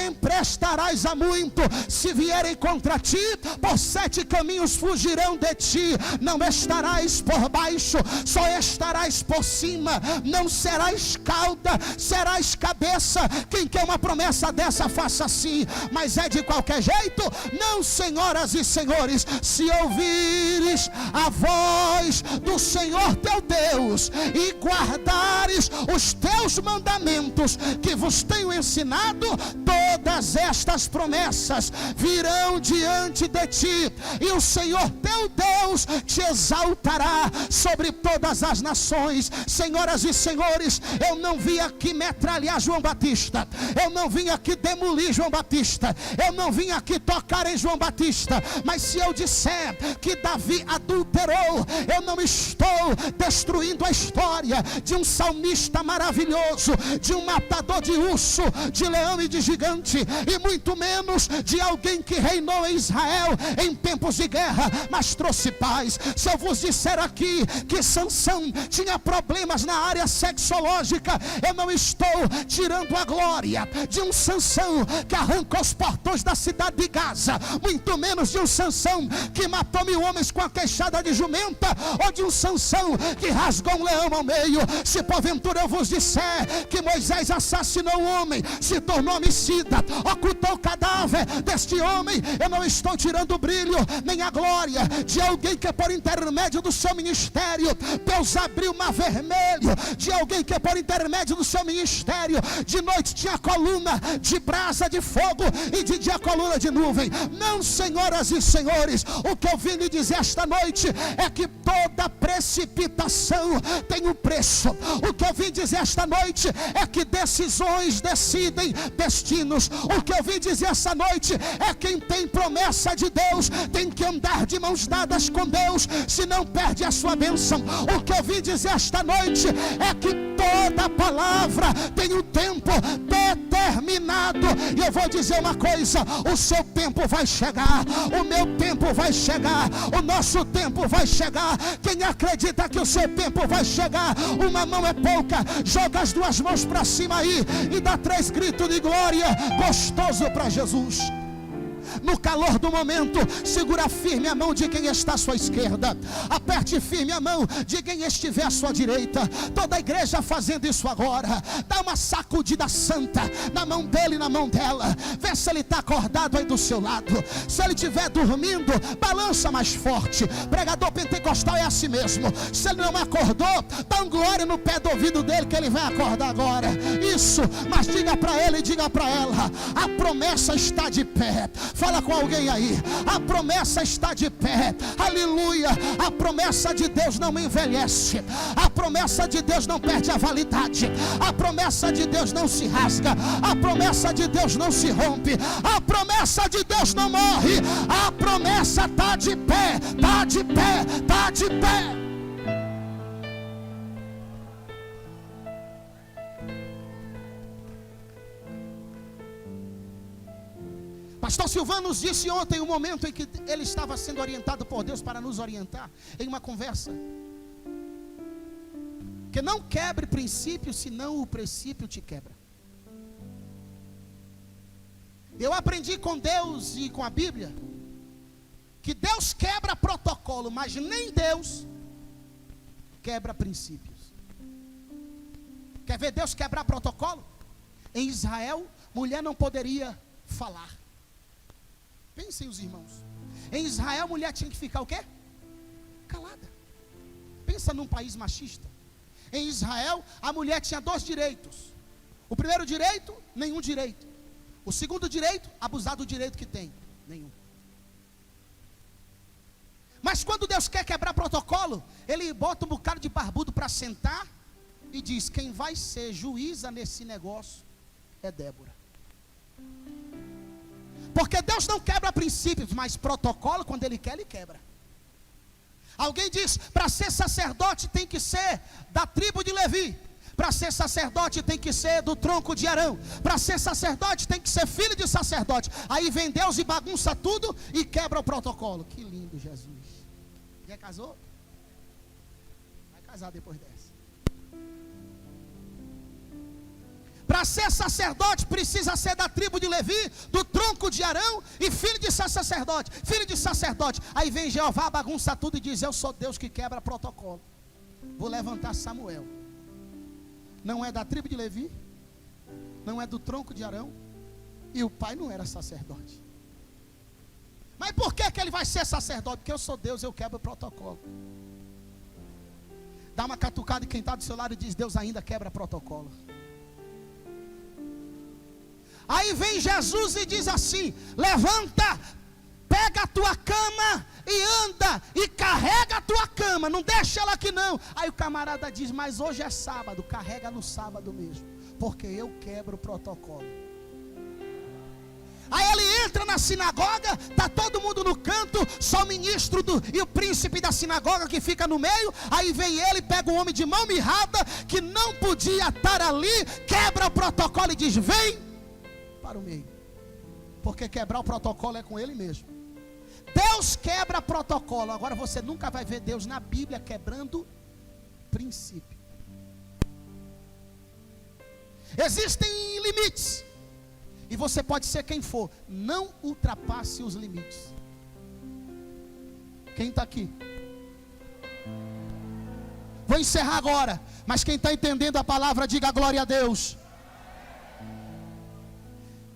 emprestarás a muito. Se vierem contra ti, por 7 caminhos fugirão de ti. Não estarás por baixo, só estarás por cima. Não serás cauda, serás cabeça. Quem quer uma promessa dessa, faça assim. Mas é de qualquer jeito? Não, senhoras e senhores. Se ouvires a voz do Senhor teu Deus e guardares os teus mandamentos que vos tenho ensinado, todas estas promessas virão diante de ti, e o Senhor teu Deus te exaltará sobre todas as nações. Senhoras e senhores, eu não vim aqui metralhar João Batista, eu não vim aqui demolir João Batista, eu não vim aqui tocar em João Batista. Mas se eu disser que Davi adulterou, eu não estou destruindo a história de um salmista maravilhoso, de um matador de urso, de leão e de gigante, e muito menos de alguém que reinou em Israel em tempos de guerra, mas trouxe paz. Se eu vos disser aqui que Sansão tinha problemas na área sexológica, eu não estou tirando a glória de um Sansão que arrancou os portões da cidade de Gaza, muito menos de um Sansão que matou 1000 homens com a queixada de jumenta, ou de um Sansão que rasgou um leão ao meio. Se porventura eu vos disser que Moisés assassinou um homem, se tornou homicida, ocultou o cadáver deste homem, eu não estou tirando o brilho nem a glória de alguém que por intermédio do seu ministério Deus abriu o mar vermelho, de alguém que por intermédio do seu ministério de noite tinha coluna de brasa de fogo e de dia coluna de nuvem. Não, senhoras e senhores, o que eu vim lhe dizer esta noite é que toda precipitação tem um preço. O que eu vim dizer esta noite é que decisões decidem destinos. O que eu vim dizer esta noite é que quem tem promessa de Deus tem que andar de mãos dadas com Deus, senão perde a sua bênção. O que eu vim dizer esta noite é que toda palavra tem um tempo determinado. E eu vou dizer uma coisa: o seu tempo vai chegar, o meu tempo vai chegar, o nosso tempo vai chegar. Quem acredita que o seu tempo vai chegar, uma mão é pouca, joga as 2 mãos para cima aí e dá 3 gritos de glória gostoso para Jesus. No calor do momento, segura firme a mão de quem está à sua esquerda, aperte firme a mão de quem estiver à sua direita. Toda a igreja fazendo isso agora. Dá uma sacudida santa na mão dele e na mão dela. Vê se ele está acordado aí do seu lado. Se ele estiver dormindo, balança mais forte. Pregador pentecostal é assim mesmo. Se ele não acordou, dá um glória no pé do ouvido dele que ele vai acordar agora. Isso, mas diga para ele e diga para ela: a promessa está de pé. Fala com alguém aí: a promessa está de pé. Aleluia. A promessa de Deus não envelhece, a promessa de Deus não perde a validade, a promessa de Deus não se rasga, a promessa de Deus não se rompe, a promessa de Deus não morre. A promessa está de pé, está de pé, está de pé. Pastor Silvano nos disse ontem um momento em que ele estava sendo orientado por Deus para nos orientar em uma conversa, que não quebre princípio, senão o princípio te quebra. Eu aprendi com Deus e com a Bíblia que Deus quebra protocolo, mas nem Deus quebra princípios. Quer ver Deus quebrar protocolo? Em Israel, mulher não poderia falar. Pensem os irmãos. Em Israel, a mulher tinha que ficar o quê? Calada. Pensa num país machista. Em Israel, a mulher tinha 2 direitos. O primeiro direito, nenhum direito. O segundo direito, abusar do direito que tem. Nenhum. Mas quando Deus quer quebrar protocolo, Ele bota um bocado de barbudo para sentar e diz: quem vai ser juíza nesse negócio é Débora. Porque Deus não quebra princípios, mas protocolo, quando Ele quer, Ele quebra. Alguém diz: para ser sacerdote tem que ser da tribo de Levi. Para ser sacerdote tem que ser do tronco de Arão. Para ser sacerdote tem que ser filho de sacerdote. Aí vem Deus e bagunça tudo e quebra o protocolo. Que lindo, Jesus. Já casou? Vai casar depois dessa. Para ser sacerdote precisa ser da tribo de Levi, do tronco de Arão e filho de sacerdote. Filho de sacerdote. Aí vem Jeová, bagunça tudo e diz: eu sou Deus que quebra protocolo. Vou levantar Samuel. Não é da tribo de Levi, não é do tronco de Arão, e o pai não era sacerdote. Mas por que ele vai ser sacerdote? Porque eu sou Deus, eu quebro o protocolo. Dá uma catucada em quem está do seu lado e diz: Deus ainda quebra protocolo. Aí vem Jesus e diz assim: levanta, pega a tua cama e anda, e carrega a tua cama, não deixa ela aqui não. Aí o camarada diz: mas hoje é sábado. Carrega no sábado mesmo, porque eu quebro o protocolo. Aí ele entra na sinagoga, está todo mundo no canto, só o ministro e o príncipe da sinagoga que fica no meio. Aí vem ele, pega um homem de mão mirrada, que não podia estar ali, quebra o protocolo e diz: vem para o meio. Porque quebrar o protocolo é com ele mesmo. Deus quebra protocolo. Agora você nunca vai ver Deus na Bíblia quebrando princípio. Existem limites, e você pode ser quem for, não ultrapasse os limites. Quem está aqui? Vou encerrar agora, mas quem está entendendo a palavra, diga glória a Deus.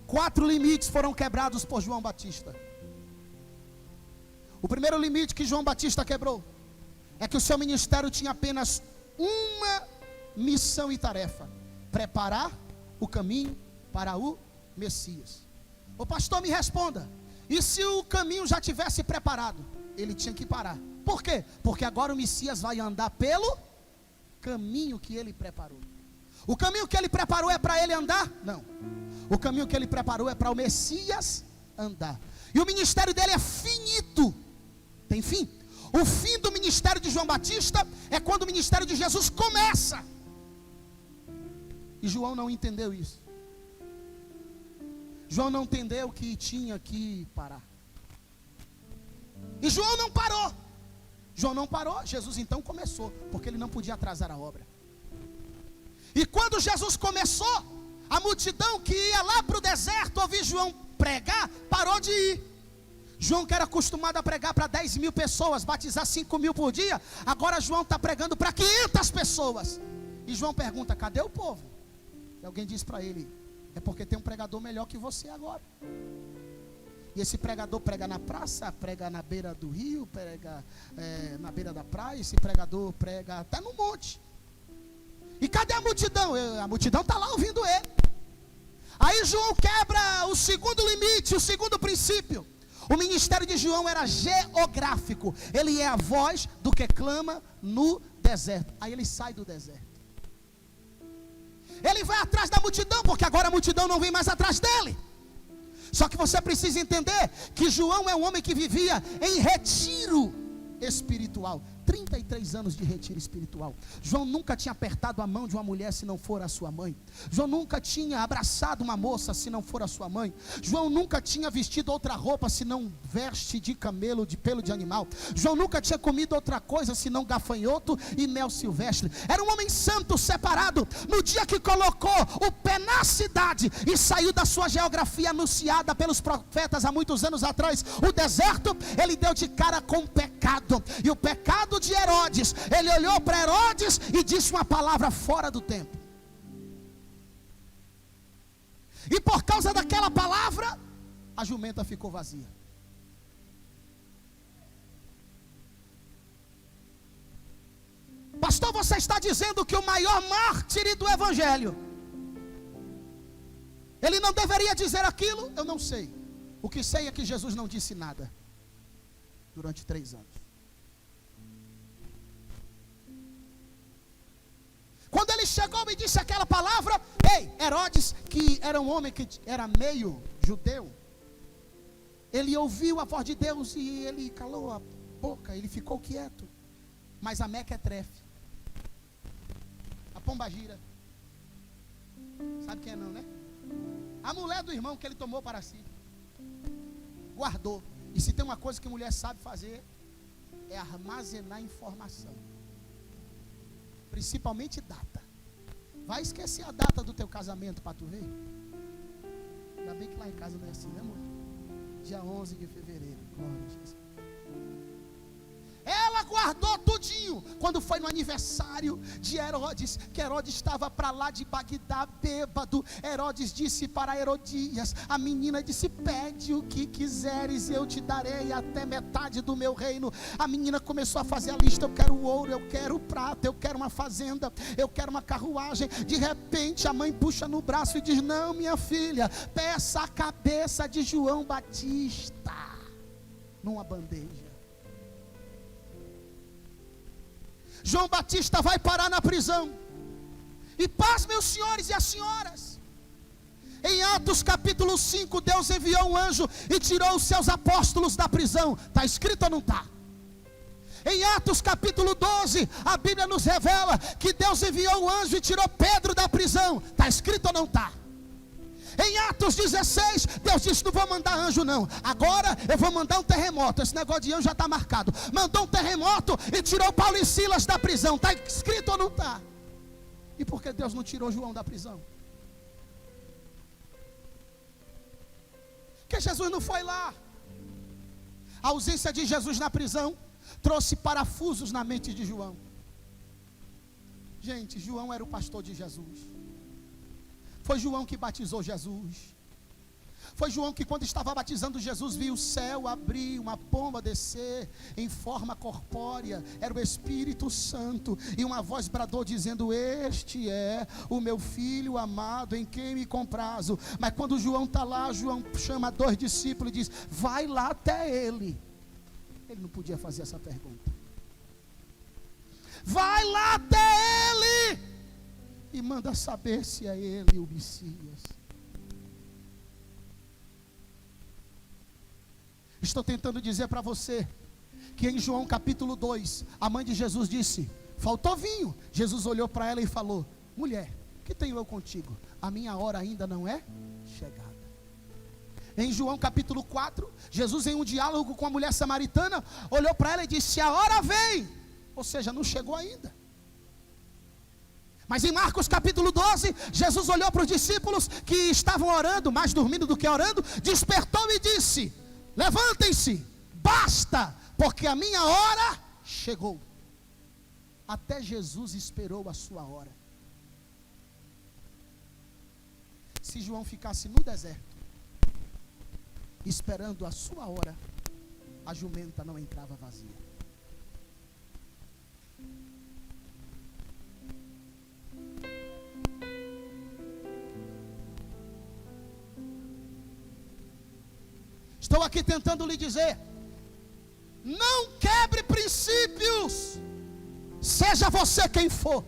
4 limites foram quebrados por João Batista. O primeiro limite que João Batista quebrou é que o seu ministério tinha apenas uma missão e tarefa: preparar o caminho para o Messias. O pastor, me responda: e se o caminho já tivesse preparado? Ele tinha que parar. Por quê? Porque agora o Messias vai andar pelo caminho que ele preparou. O caminho que ele preparou é para ele andar? Não. O caminho que ele preparou é para o Messias andar. E o ministério dele é finito. Tem fim. O fim do ministério de João Batista é quando o ministério de Jesus começa. E João não entendeu isso. João não entendeu que tinha que parar. E João não parou. João não parou, Jesus então começou, porque ele não podia atrasar a obra. E quando Jesus começou, a multidão que ia lá para o deserto ouvir João pregar, parou de ir. João, que era acostumado a pregar para 10.000 pessoas, batizar 5.000 por dia, agora João está pregando para 500 pessoas. E João pergunta: cadê o povo? E alguém diz para ele: é porque tem um pregador melhor que você agora. E esse pregador prega na praça, prega na beira do rio, prega na beira da praia. Esse pregador prega até no monte. E cadê a multidão? A multidão está lá ouvindo ele. Aí João quebra o segundo limite, o segundo princípio. O ministério de João era geográfico. Ele é a voz do que clama no deserto. Aí ele sai do deserto. Ele vai atrás da multidão, porque agora a multidão não vem mais atrás dele. Só que você precisa entender que João é um homem que vivia em retiro espiritual. 33 anos de retiro espiritual. João nunca tinha apertado a mão de uma mulher se não for a sua mãe. João nunca tinha abraçado uma moça se não for a sua mãe. João nunca tinha vestido outra roupa se não veste de camelo, de pelo de animal. João nunca tinha comido outra coisa se não gafanhoto e mel silvestre. Era um homem santo, separado. No dia que colocou o pé na cidade e saiu da sua geografia anunciada pelos profetas há muitos anos atrás, o deserto, ele deu de cara com o pecado. E o pecado de Herodes, ele olhou para Herodes e disse uma palavra fora do tempo. E por causa daquela palavra, a jumenta ficou vazia. Pastor, você está dizendo que o maior mártir do evangelho, ele não deveria dizer aquilo? Eu não sei.
O que sei é que Jesus não disse nada durante 3 anos. Quando ele chegou e disse aquela palavra, ei, Herodes, que era um homem que era meio judeu, ele ouviu a voz de Deus e ele calou a boca, ele ficou quieto. Mas a mequetrefe, a pombagira, sabe quem é não, né? A mulher do irmão que ele tomou para si, guardou. E se tem uma coisa que a mulher sabe fazer, é armazenar informação, principalmente data. Vai esquecer a data do teu casamento para tu ver? Ainda bem que lá em casa não é assim, né, amor? Dia 11 de fevereiro, glória a Jesus. Ela guardou tudinho. Quando foi no aniversário de Herodes, que Herodes estava para lá de Bagdá bêbado, Herodes disse para Herodias, a menina disse, pede o que quiseres, eu te darei até metade do meu reino. A menina começou a fazer a lista, eu quero ouro, eu quero prata, eu quero uma fazenda, eu quero uma carruagem. De repente a mãe puxa no braço e diz, não, minha filha, peça a cabeça de João Batista numa bandeja. João Batista vai parar na prisão. E pasmem os senhores e as senhoras, em Atos capítulo 5, Deus enviou um anjo e tirou os seus apóstolos da prisão. Está escrito ou não está? Em Atos capítulo 12, a Bíblia nos revela que Deus enviou um anjo e tirou Pedro da prisão. Está escrito ou não está? Em Atos 16, Deus disse, não vou mandar anjo não, agora eu vou mandar um terremoto. Esse negócio de anjo já está marcado. Mandou um terremoto e tirou Paulo e Silas da prisão. Está escrito ou não está? E por que Deus não tirou João da prisão? Porque Jesus não foi lá. A ausência de Jesus na prisão trouxe parafusos na mente de João. Gente, João era o pastor de Jesus. Foi João que batizou Jesus. Foi João que, quando estava batizando Jesus, viu o céu abrir, uma pomba descer em forma corpórea. Era o Espírito Santo. E uma voz bradou dizendo, este é o meu filho amado, em quem me comprazo. Mas quando João está lá, João chama 2 discípulos e diz, vai lá até ele. Ele não podia fazer essa pergunta. Vai lá até ele e manda saber se é ele o Messias. Estou tentando dizer para você que em João capítulo 2, a mãe de Jesus disse, faltou vinho. Jesus olhou para ela e falou, mulher, que tenho eu contigo? A minha hora ainda não é chegada. Em João capítulo 4, Jesus, em um diálogo com a mulher samaritana, olhou para ela e disse, a hora vem. Ou seja, não chegou ainda. Mas em Marcos capítulo 12, Jesus olhou para os discípulos que estavam orando, mais dormindo do que orando, despertou e disse, levantem-se, basta, porque a minha hora chegou. Até Jesus esperou a sua hora. Se João ficasse no deserto, esperando a sua hora, a jumenta não entrava vazia. Estou aqui tentando lhe dizer, não quebre princípios, seja você quem for.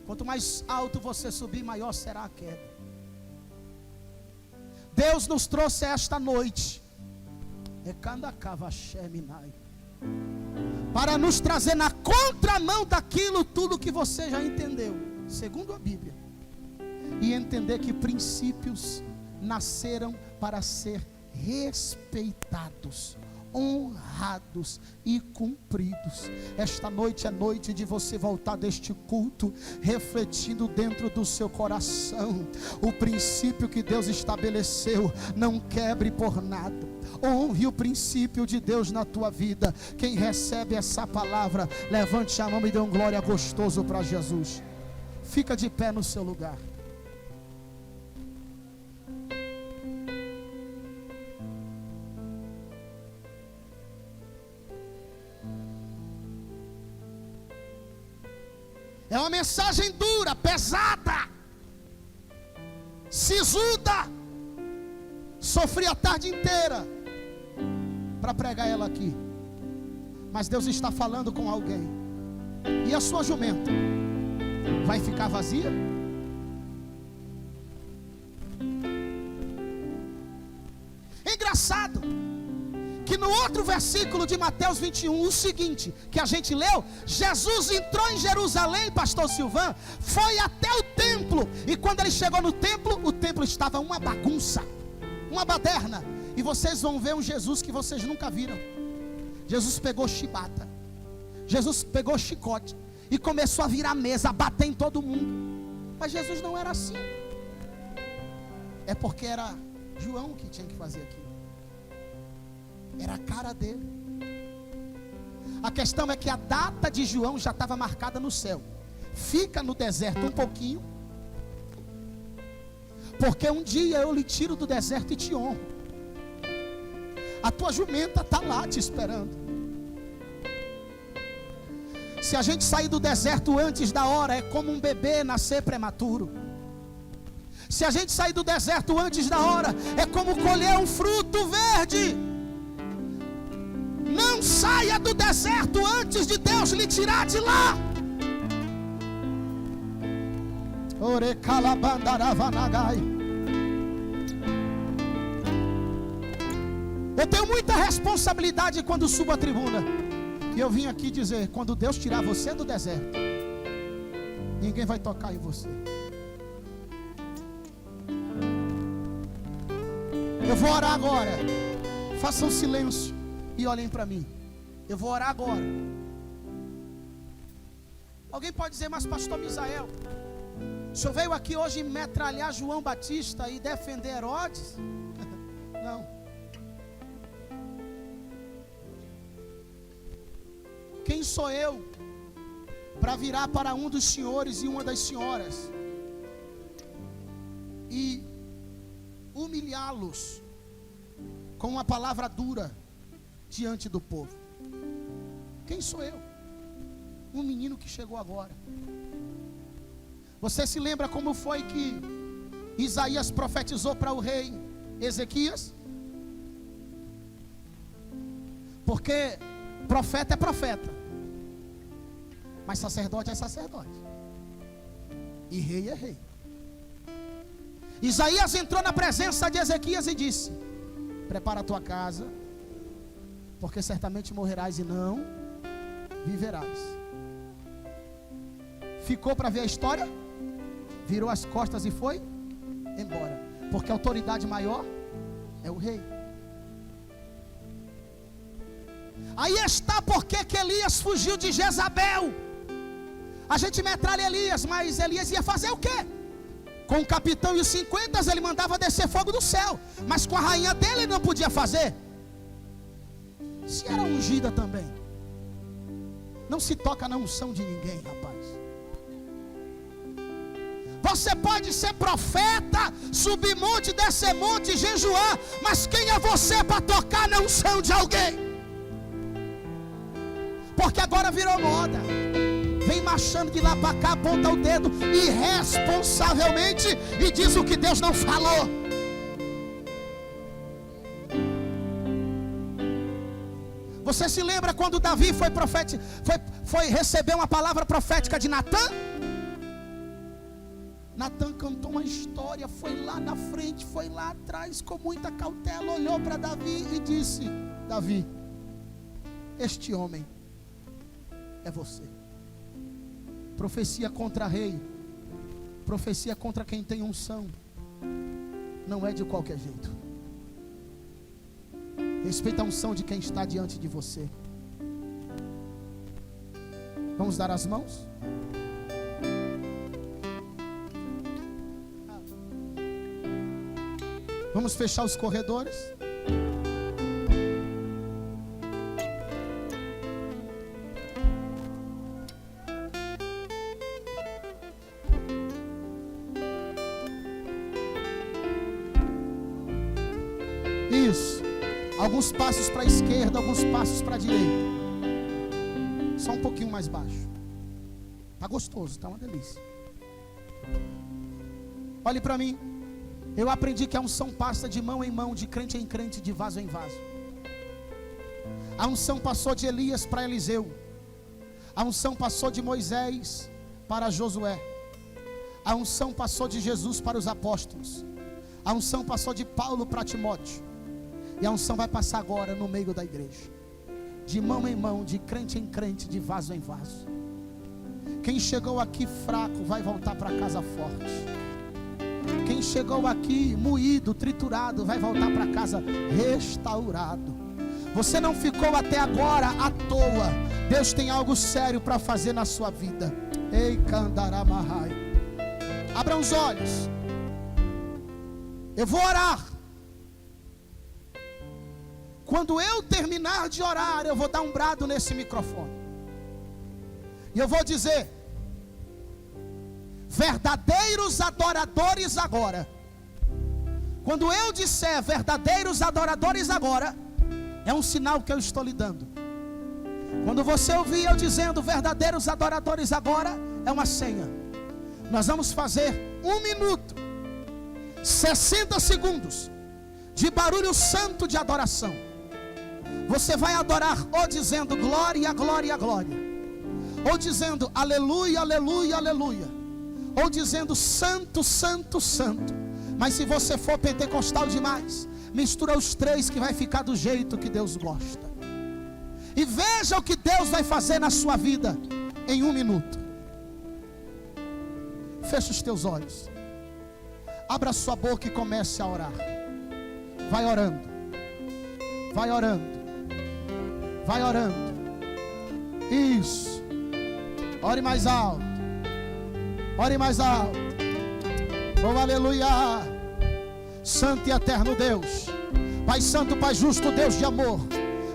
Quanto mais alto você subir, maior será a queda. Deus nos trouxe esta noite para nos trazer na contramão daquilo tudo que você já entendeu, segundo a Bíblia, e entender que princípios nasceram para ser respeitados, honrados e cumpridos. Esta noite é noite de você voltar deste culto refletindo dentro do seu coração o princípio que Deus estabeleceu. Não quebre por nada. Honre o princípio de Deus na tua vida. Quem recebe essa palavra, levante a mão e dê um glória gostoso para Jesus. Fica de pé no seu lugar. É uma mensagem dura, pesada. sisuda. Sofri a tarde inteira para pregar ela aqui. Mas Deus está falando com alguém. E a sua jumenta vai ficar vazia? É engraçado que no outro versículo de Mateus 21, o seguinte, que a gente leu, Jesus entrou em Jerusalém, pastor Silvan, foi até o templo, e quando ele chegou no templo, o templo estava uma bagunça, uma baderna, e vocês vão ver um Jesus que vocês nunca viram. Jesus pegou chibata, Jesus pegou chicote, e começou a virar mesa, a bater em todo mundo. Mas Jesus não era assim. É porque era João que tinha que fazer aquilo. Era a cara dele. A questão é que a data de João já estava marcada no céu. Fica no deserto um pouquinho, porque um dia eu lhe tiro do deserto e te honro. A tua jumenta está lá te esperando. Se a gente sair do deserto antes da hora, é como um bebê nascer prematuro. Se a gente sair do deserto antes da hora, é como colher um fruto verde. Não saia do deserto antes de Deus lhe tirar de lá. Eu tenho muita responsabilidade quando subo a tribuna. E eu vim aqui dizer, quando Deus tirar você do deserto, ninguém vai tocar em você. Eu vou orar agora. Façam silêncio e olhem para mim. Eu vou orar agora. Alguém pode dizer, mas pastor Misael, o senhor veio aqui hoje metralhar João Batista e defender Herodes? Não. Quem sou eu para virar para um dos senhores e uma das senhoras e humilhá-los com uma palavra dura diante do povo? Quem sou eu? Um menino que chegou agora. Você se lembra como foi que Isaías profetizou para o rei Ezequias? Porque profeta é profeta, mas sacerdote é sacerdote, e rei é rei. Isaías entrou na presença de Ezequias e disse: prepara a tua casa, porque certamente morrerás e não viverás. Ficou para ver a história, virou as costas e foi embora, porque a autoridade maior é o rei. Aí está porque que Elias fugiu de Jezabel. A gente metralha Elias, mas Elias ia fazer o quê? Com o capitão e os 50 ele mandava descer fogo do céu, mas com a rainha dele ele não podia fazer. Se era ungida também. Não se toca na unção de ninguém, rapaz. Você pode ser profeta, subir monte, descer monte, jejuar, mas quem é você para tocar na unção de alguém? Porque agora virou moda. Vem marchando de lá para cá, aponta o dedo irresponsavelmente e diz o que Deus não falou. Você se lembra quando Davi foi receber uma palavra profética de Natã? Natã cantou uma história, foi lá na frente, foi lá atrás, com muita cautela, olhou para Davi e disse: Davi, este homem é você. Profecia contra rei, profecia contra quem tem unção, não é de qualquer jeito. Respeita a unção de quem está diante de você. Vamos dar as mãos? Vamos fechar os corredores. Isso. Alguns passos para a esquerda, alguns passos para a direita. Só um pouquinho mais baixo. Tá gostoso, tá uma delícia. Olhe para mim. Eu aprendi que a unção passa de mão em mão, de crente em crente, de vaso em vaso. A unção passou de Elias para Eliseu. A unção passou de Moisés para Josué. A unção passou de Jesus para os apóstolos. A unção passou de Paulo para Timóteo. E a unção vai passar agora no meio da igreja, de mão em mão, de crente em crente, de vaso em vaso. Quem chegou aqui fraco vai voltar para casa forte. Quem chegou aqui moído, triturado, vai voltar para casa restaurado. Você não ficou até agora à toa. Deus tem algo sério para fazer na sua vida. Ei, Candaramahai. Abra os olhos. Eu vou orar. Quando eu terminar de orar, eu vou dar um brado nesse microfone. E eu vou dizer: verdadeiros adoradores agora. Quando eu disser verdadeiros adoradores agora, é um sinal que eu estou lhe dando. Quando você ouvir eu dizendo verdadeiros adoradores agora, é uma senha. Nós vamos fazer 1 minuto, 60 segundos de barulho santo de adoração. Você vai adorar ou dizendo glória, glória, glória, ou dizendo aleluia, aleluia, aleluia, ou dizendo santo, santo, santo. Mas se você for pentecostal demais, mistura os três que vai ficar do jeito que Deus gosta. E veja o que Deus vai fazer na sua vida em 1 minuto. Feche os teus olhos, abra a sua boca e comece a orar. Vai orando, vai orando, vai orando. Isso. Ore mais alto, ore mais alto. Oh, aleluia. Santo e eterno Deus, Pai santo, Pai justo, Deus de amor,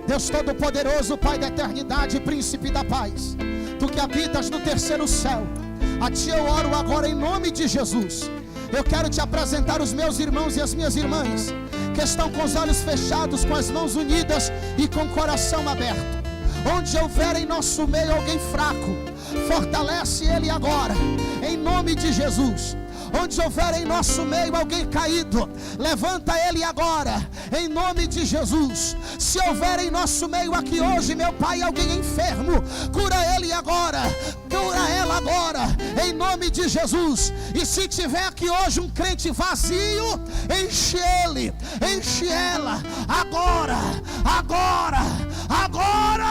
Deus todo poderoso, Pai da eternidade, príncipe da paz, Tu que habitas no terceiro céu, a Ti eu oro agora em nome de Jesus. Eu quero Te apresentar os meus irmãos e as minhas irmãs, que estão com os olhos fechados, com as mãos unidas e com o coração aberto. Onde houver em nosso meio alguém fraco, fortalece ele agora, em nome de Jesus. Onde houver em nosso meio alguém caído, levanta ele agora, em nome de Jesus. Se houver em nosso meio aqui hoje, meu Pai, alguém enfermo, cura ele agora, cura ela agora, em nome de Jesus. E se tiver aqui hoje um crente vazio, enche ele, enche ela, agora, agora, agora,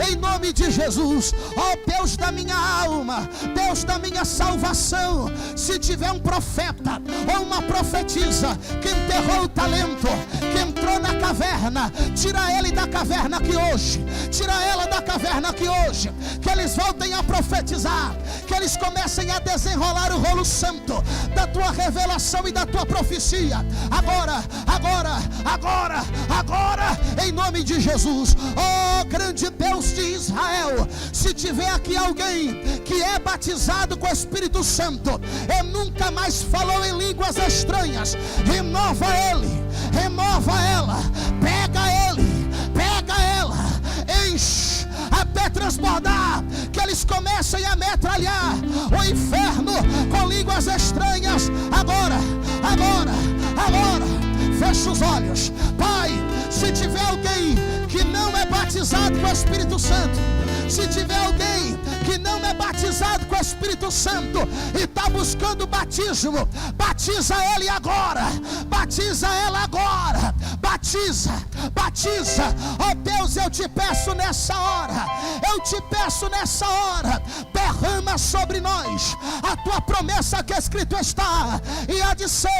em nome de Jesus. Ó Deus da minha alma, Deus da minha salvação, se tiver um profeta ou uma profetisa que enterrou o talento, que entrou na caverna, tira ele da caverna aqui hoje, tira ela da caverna aqui hoje, que eles voltem a profetizar, que eles comecem a desenrolar o rolo santo da tua revelação e da tua profecia, agora, agora, agora, agora, em nome de Jesus. Ó grande Deus de Israel, se tiver aqui alguém que é batizado com o Espírito Santo e nunca mais falou em línguas estranhas, renova ele, renova ela, pega ele, pega ela, enche até transbordar, que eles comecem a metralhar o inferno com línguas estranhas, agora, agora, agora. Fecha os olhos, Pai. Se tiver alguém que não é batizado com o Espírito Santo, se tiver alguém que não é batizado com o Espírito Santo e está buscando batismo, batiza ele agora, batiza ela agora, batiza, batiza. Ó Deus, eu te peço nessa hora, eu te peço nessa hora, derrama sobre nós a tua promessa que escrito está, e há de ser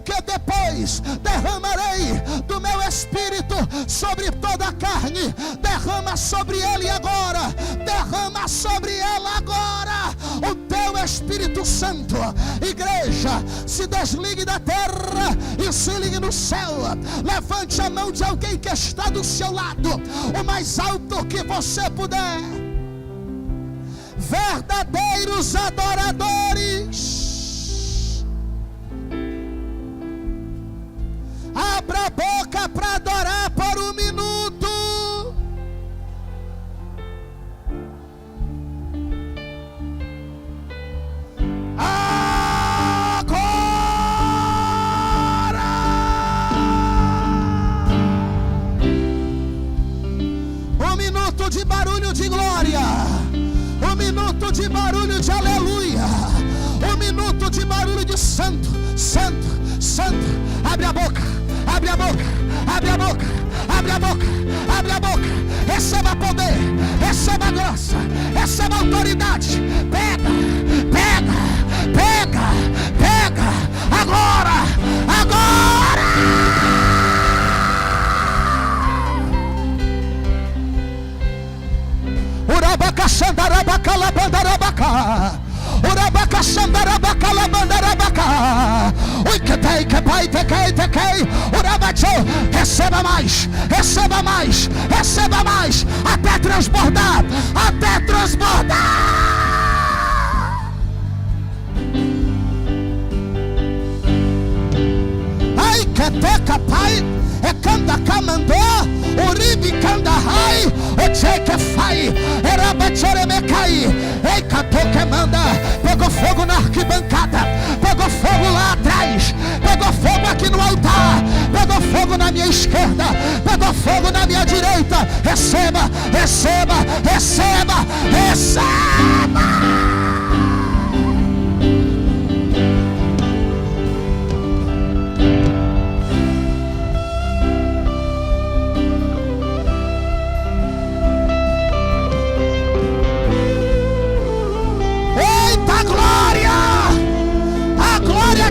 que depois derramarei do meu Espírito sobre toda a carne. Derrama sobre ele agora, derrama sobre ela agora o teu Espírito Santo. Igreja, se desligue da terra e se ligue no céu. Levante a mão de alguém que está do seu lado, o mais alto que você puder. Verdadeiros adoradores, abra a boca para adorar por 1 minuto. Agora de barulho de santo, santo, santo. Abre a boca, abre a boca, abre a boca, abre a boca, abre a boca. Receba poder, receba graça, receba autoridade. Pega, pega, pega, pega. Agora, agora. Urabaca xandarabaca labandarabaca. Urabaca xandarabaca labandarabaca. Ui que tem, que pai, te quei. Urabacho, receba mais, receba mais, receba mais. Até transbordar, até transbordar. Ai que te capai. É canta camandô, uribi canta rai, o cheque fai, era bachere me cai, ei catou que manda, pegou fogo na arquibancada, pegou fogo lá atrás, pegou fogo aqui no altar, pegou fogo na minha esquerda, pegou fogo na minha direita. Receba, receba, receba, receba.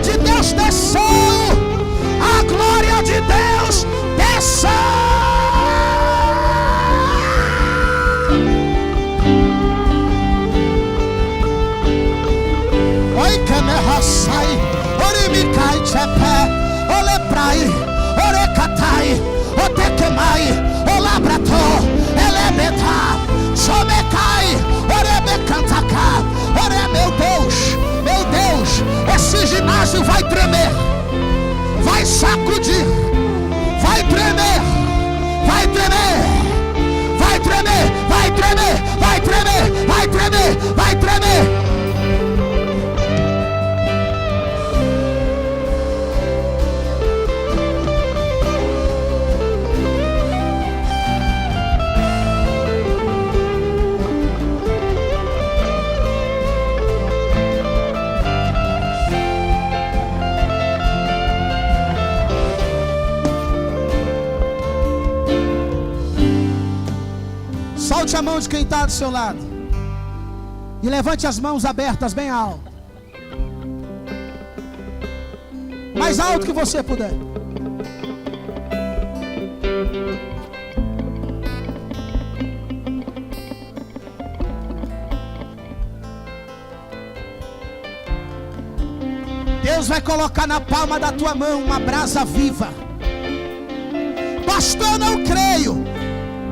De Deus desceu, a glória de Deus desceu. Oi que me raçai, ori me cai tchepé, ole prai, ore catai, o te quemai, o labrato, ele beta, sobe cai, ore me cantaca, ore meu Deus. Meu Deus, esse ginásio vai tremer, vai sacudir, vai tremer, vai tremer, vai tremer, vai tremer, vai tremer, vai tremer, vai tremer. Solte a mão de quem está do seu lado e levante as mãos abertas bem alto, mais alto que você puder. Deus vai colocar na palma da tua mão uma brasa viva. Pastor, não creio.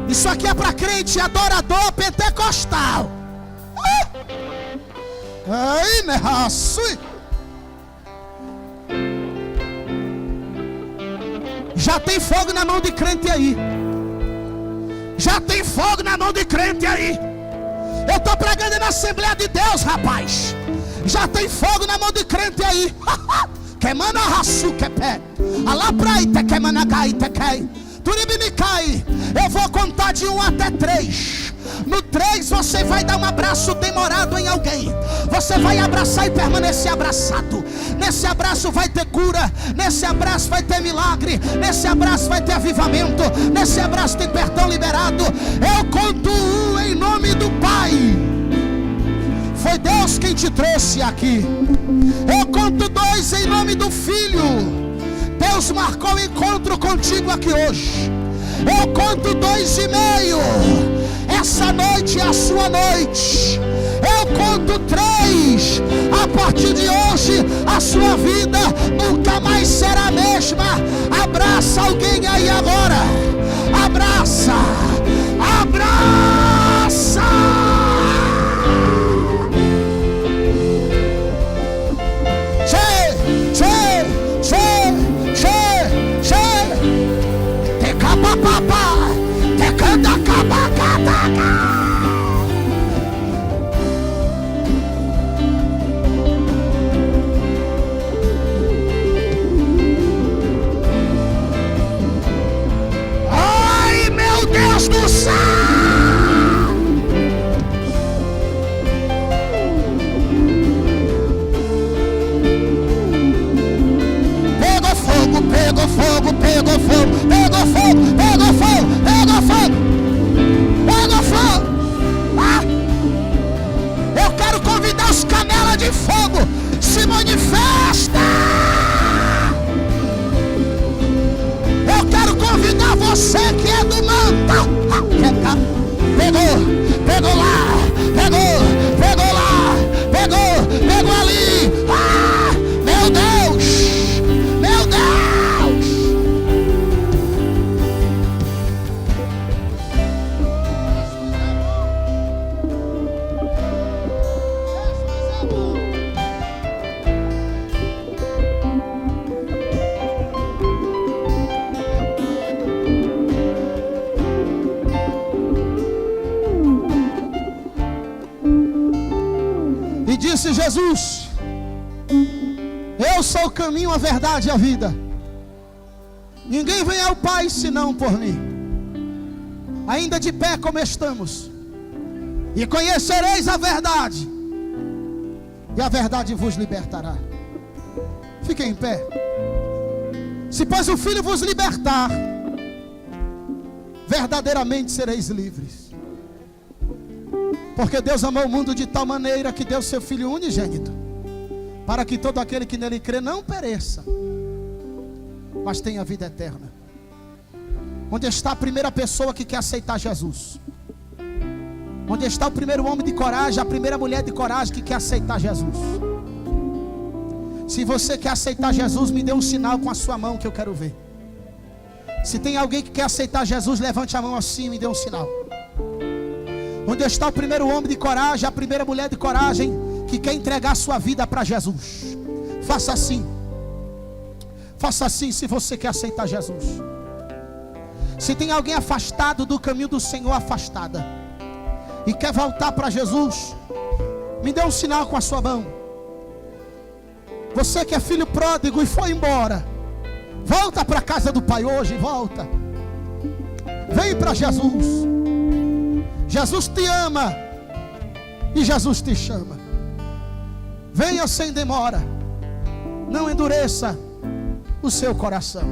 Isso aqui é para crente adorador pentecostal. Ai, né, raçui. Já tem fogo na mão de crente aí. Já tem fogo na mão de crente aí. Eu estou pregando na Assembleia de Deus, rapaz. Já tem fogo na mão de crente aí. Queimando a raçu que pé. Alaprai te queimando a gai te quei. Turibimicai, eu vou contar de 1 até 3. No 3 você vai dar um abraço demorado em alguém. Você vai abraçar e permanecer abraçado. Nesse abraço vai ter cura. Nesse abraço vai ter milagre. Nesse abraço vai ter avivamento. Nesse abraço tem perdão liberado. Eu conto 1 em nome do Pai. Foi Deus quem te trouxe aqui. Eu conto 2 em nome do Filho. Deus marcou o encontro contigo aqui hoje. Eu conto 2,5. Essa noite é a sua noite. Eu conto 3. A partir de hoje a sua vida nunca mais será a mesma. Abraça alguém aí agora. Abraça. Abraça. Ai, meu Deus do céu! fogo, pegou fogo, pegou fogo, pegou fogo, pegou fogo, pegou fogo. Ah, eu quero convidar os camelas de fogo, se manifesta. Eu quero convidar você que é do manto. Pegou lá, pegou lá, pegou ali. Ah, meu Deus, meu Deus. E disse Jesus: eu sou o caminho, a verdade e a vida. Ninguém vem ao Pai senão por mim. Ainda de pé como estamos. E conhecereis a verdade, e a verdade vos libertará. Fiquem em pé. Se pois o Filho vos libertar, verdadeiramente sereis livres. Porque Deus amou o mundo de tal maneira que deu seu Filho unigênito, para que todo aquele que nele crê não pereça, mas tenha vida eterna. Onde está a primeira pessoa que quer aceitar Jesus? Onde está o primeiro homem de coragem, a primeira mulher de coragem que quer aceitar Jesus? Se você quer aceitar Jesus, me dê um sinal com a sua mão que eu quero ver. Se tem alguém que quer aceitar Jesus, levante a mão assim e me dê um sinal. Onde está o primeiro homem de coragem, a primeira mulher de coragem que quer entregar a sua vida para Jesus? Faça assim. Faça assim se você quer aceitar Jesus. Se tem alguém afastado do caminho do Senhor, afastada, e quer voltar para Jesus, me dê um sinal com a sua mão. Você que é filho pródigo e foi embora, volta para a casa do Pai hoje, volta. Vem para Jesus. Jesus te ama e Jesus te chama. Venha sem demora. Não endureça o seu coração.